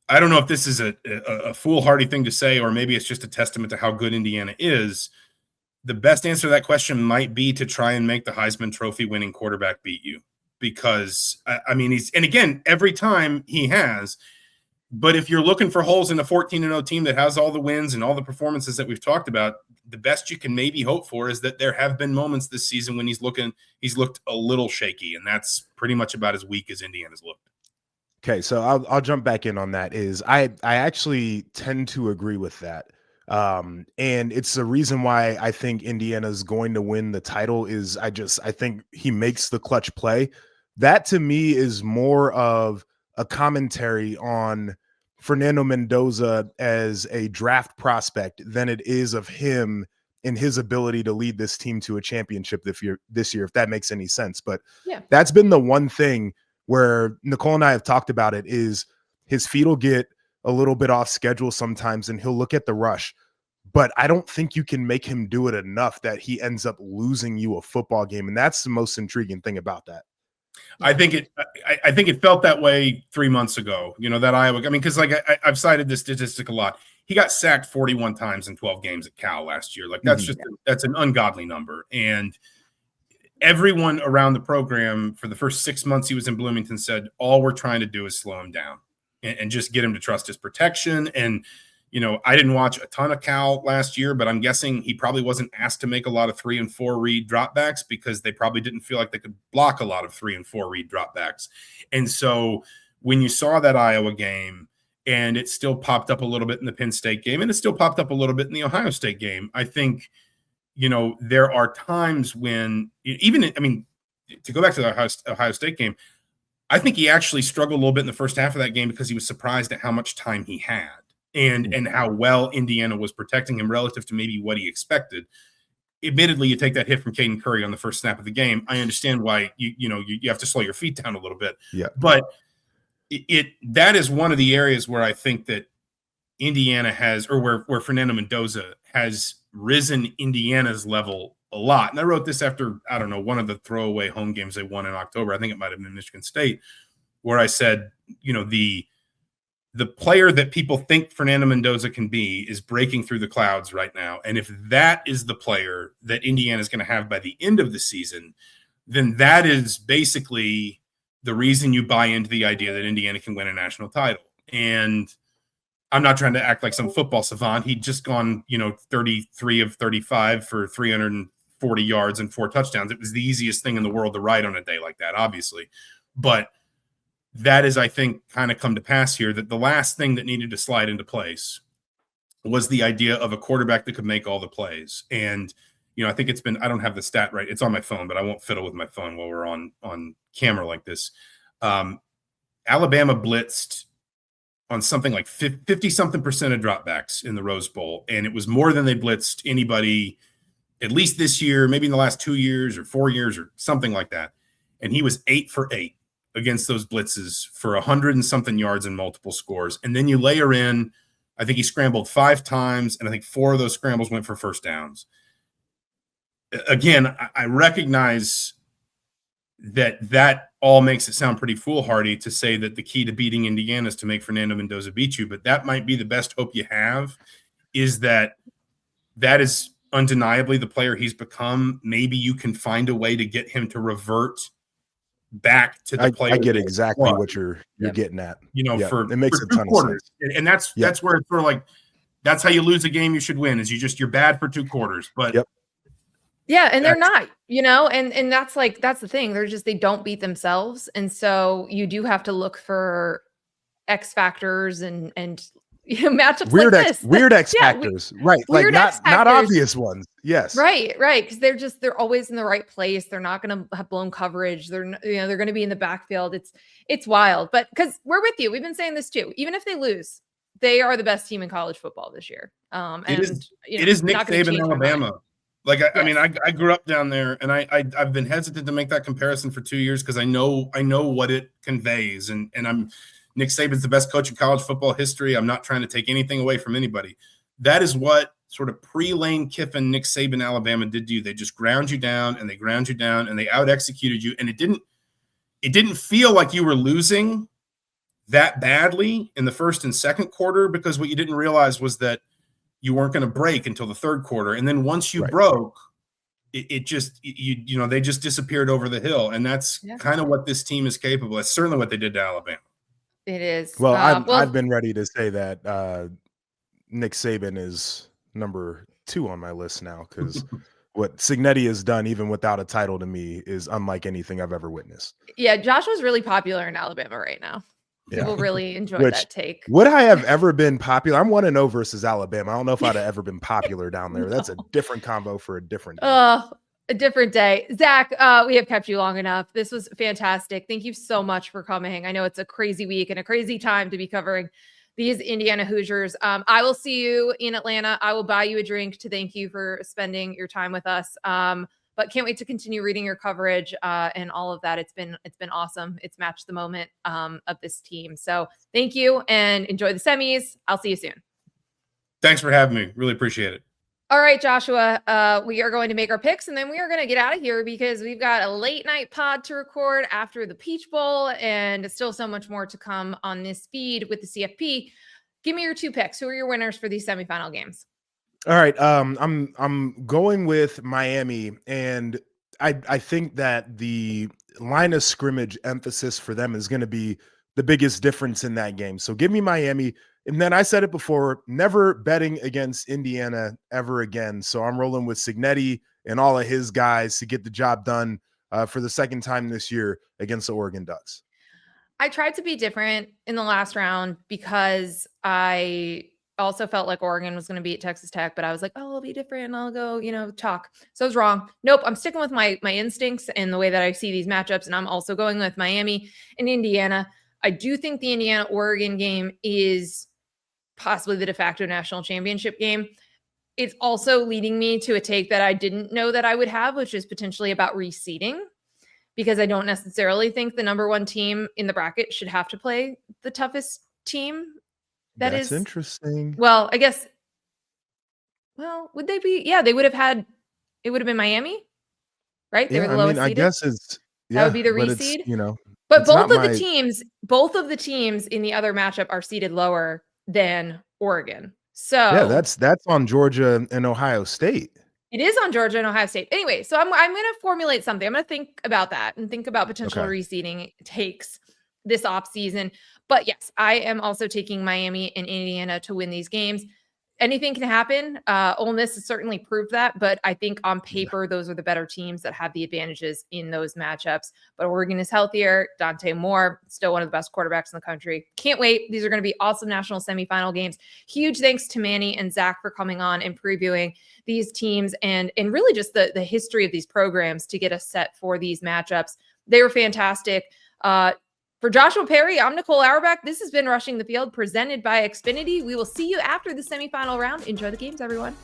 I don't know if this is a foolhardy thing to say, or maybe it's just a testament to how good Indiana is. The best answer to that question might be to try and make the Heisman Trophy winning quarterback beat you, because and again, every time he has. But if you're looking for holes in a 14-0 team that has all the wins and all the performances that we've talked about, the best you can maybe hope for is that there have been moments this season when he's looked a little shaky, and that's pretty much about as weak as Indiana's looked. Okay, so I'll jump back in on that. I actually tend to agree with that. And it's the reason why I think Indiana's going to win the title is I think he makes the clutch play. That to me is more of a commentary on Fernando Mendoza as a draft prospect than it is of him and his ability to lead this team to a championship this year, if that makes any sense. But Yeah. that's been the one thing where Nicole and I have talked about it, is his feet will get a little bit off schedule sometimes and he'll look at the rush. But I don't think you can make him do it enough that he ends up losing you a football game. And that's the most intriguing thing about that. I think it felt that way 3 months ago, that Iowa. I mean, because I've cited this statistic a lot. He got sacked 41 times in 12 games at Cal last year. Like that's that's an ungodly number. And everyone around the program for the first 6 months he was in Bloomington said, all we're trying to do is slow him down and just get him to trust his protection. And, I didn't watch a ton of Cal last year, but I'm guessing he probably wasn't asked to make a lot of 3 and 4 read dropbacks because they probably didn't feel like they could block a lot of 3 and 4 read dropbacks. And so when you saw that Iowa game, and it still popped up a little bit in the Penn State game, and it still popped up a little bit in the Ohio State game, I think, there are times when to go back to the Ohio State game, I think he actually struggled a little bit in the first half of that game because he was surprised at how much time he had and how well Indiana was protecting him relative to maybe what he expected. Admittedly, you take that hit from Caden Curry on the first snap of the game. I understand why you have to slow your feet down a little bit. Yeah. But that is one of the areas where I think that Indiana has, or where Fernando Mendoza has risen Indiana's level a lot. And I wrote this after, I don't know, one of the throwaway home games they won in October. I think it might have been Michigan State, where I said, the player that people think Fernando Mendoza can be is breaking through the clouds right now. And if that is the player that Indiana is going to have by the end of the season, then that is basically the reason you buy into the idea that Indiana can win a national title. And I'm not trying to act like some football savant. He'd just gone, 33 of 35 for 340 yards and 4 touchdowns. It was the easiest thing in the world to write on a day like that, obviously. But that is, I think, kind of come to pass here, that the last thing that needed to slide into place was the idea of a quarterback that could make all the plays. And, I think it's been, I don't have the stat right. It's on my phone, but I won't fiddle with my phone while we're on camera like this. Alabama blitzed on something like 50-something% of dropbacks in the Rose Bowl. And it was more than they blitzed anybody, at least this year, maybe in the last 2 years or 4 years or something like that. And he was 8 for 8 against those blitzes for 100 and something yards and multiple scores. And then you layer in, I think he scrambled 5 times, and I think 4 of those scrambles went for first downs. Again, I recognize that all makes it sound pretty foolhardy to say that the key to beating Indiana is to make Fernando Mendoza beat you, but that might be the best hope you have, is that is undeniably the player he's become. Maybe you can find a way to get him to revert back to the player. I get exactly what you're getting at. It makes a ton of sense. And that's where it's sort of like, that's how you lose a game you should win, is you're bad for 2 quarters. But yeah, and they're not, and that's the thing. They don't beat themselves. And so you do have to look for X factors and matchups weird like this. Weird X factors. Right. Weird like not obvious ones. Yes. Right. Because they're always in the right place. They're not going to have blown coverage. They're going to be in the backfield. It's wild. But because we're with you, we've been saying this too. Even if they lose, they are the best team in college football this year. It is Nick Saban, Alabama. Like, I grew up down there, and I've been hesitant to make that comparison for 2 years because I know what it conveys, and I'm Nick Saban's the best coach in college football history. I'm not trying to take anything away from anybody. That is what sort of pre-Lane Kiffin, Nick Saban, Alabama did to you. They just ground you down, and they out-executed you, and it didn't feel like you were losing that badly in the first and second quarter, because what you didn't realize was that you weren't going to break until the third quarter. And then once you broke, it just, they just disappeared over the hill. And that's kind of what this team is capable. It's certainly what they did to Alabama. It is. Well, I've been ready to say that Nick Saban is number 2 on my list now, because what Cignetti has done, even without a title, to me is unlike anything I've ever witnessed. Yeah, Josh was really popular in Alabama right now. People really enjoy that take. Would I have ever been popular? I'm 1-0 versus Alabama. I don't know if I'd have ever been popular down there. That's a different combo for a different day. A different day. Zach, we have kept you long enough. This was fantastic. Thank you so much for coming. I know it's a crazy week and a crazy time to be covering these Indiana Hoosiers. I will see you in Atlanta. I will buy you a drink to thank you for spending your time with us. But can't wait to continue reading your coverage and all of that. It's been awesome. It's matched the moment of this team. So thank you and enjoy the semis. I'll see you soon. Thanks for having me. Really appreciate it. All right, Joshua, we are going to make our picks and then we are going to get out of here because we've got a late night pod to record after the Peach Bowl and still so much more to come on this feed with the CFP. Give me your 2 picks. Who are your winners for these semifinal games? All right. I'm going with Miami, and I think that the line of scrimmage emphasis for them is going to be the biggest difference in that game. So give me Miami. And then I said it before, never betting against Indiana ever again. So I'm rolling with Signetti and all of his guys to get the job done for the second time this year against the Oregon Ducks. I tried to be different in the last round because I also felt like Oregon was going to beat Texas Tech, but I was like, oh, I'll be different and I'll go, chalk. So I was wrong. Nope. I'm sticking with my instincts and the way that I see these matchups. And I'm also going with Miami and Indiana. I do think the Indiana-Oregon game is possibly the de facto national championship game. It's also leading me to a take that I didn't know that I would have, which is potentially about reseeding, because I don't necessarily think the number 1 team in the bracket should have to play the toughest team. That's interesting. Well, I guess, would they be? Yeah, they would have had, it would have been Miami, right? They were the lowest seeded. I guess it's, that would be the reseed. But both of the teams in the other matchup are seeded lower than Oregon. So yeah, that's on Georgia and Ohio State. It is on Georgia and Ohio State. Anyway, so I'm going to formulate something. I'm going to think about that and think about potential reseeding takes this off season. But yes, I am also taking Miami and Indiana to win these games. Anything can happen. Ole Miss has certainly proved that, but I think on paper, those are the better teams that have the advantages in those matchups. But Oregon is healthier. Dante Moore, still one of the best quarterbacks in the country. Can't wait. These are going to be awesome national semifinal games. Huge thanks to Manny and Zach for coming on and previewing these teams and really just the history of these programs to get us set for these matchups. They were fantastic. For Joshua Perry, I'm Nicole Auerbach. This has been Rushing the Field presented by Xfinity. We will see you after the semifinal round. Enjoy the games, everyone.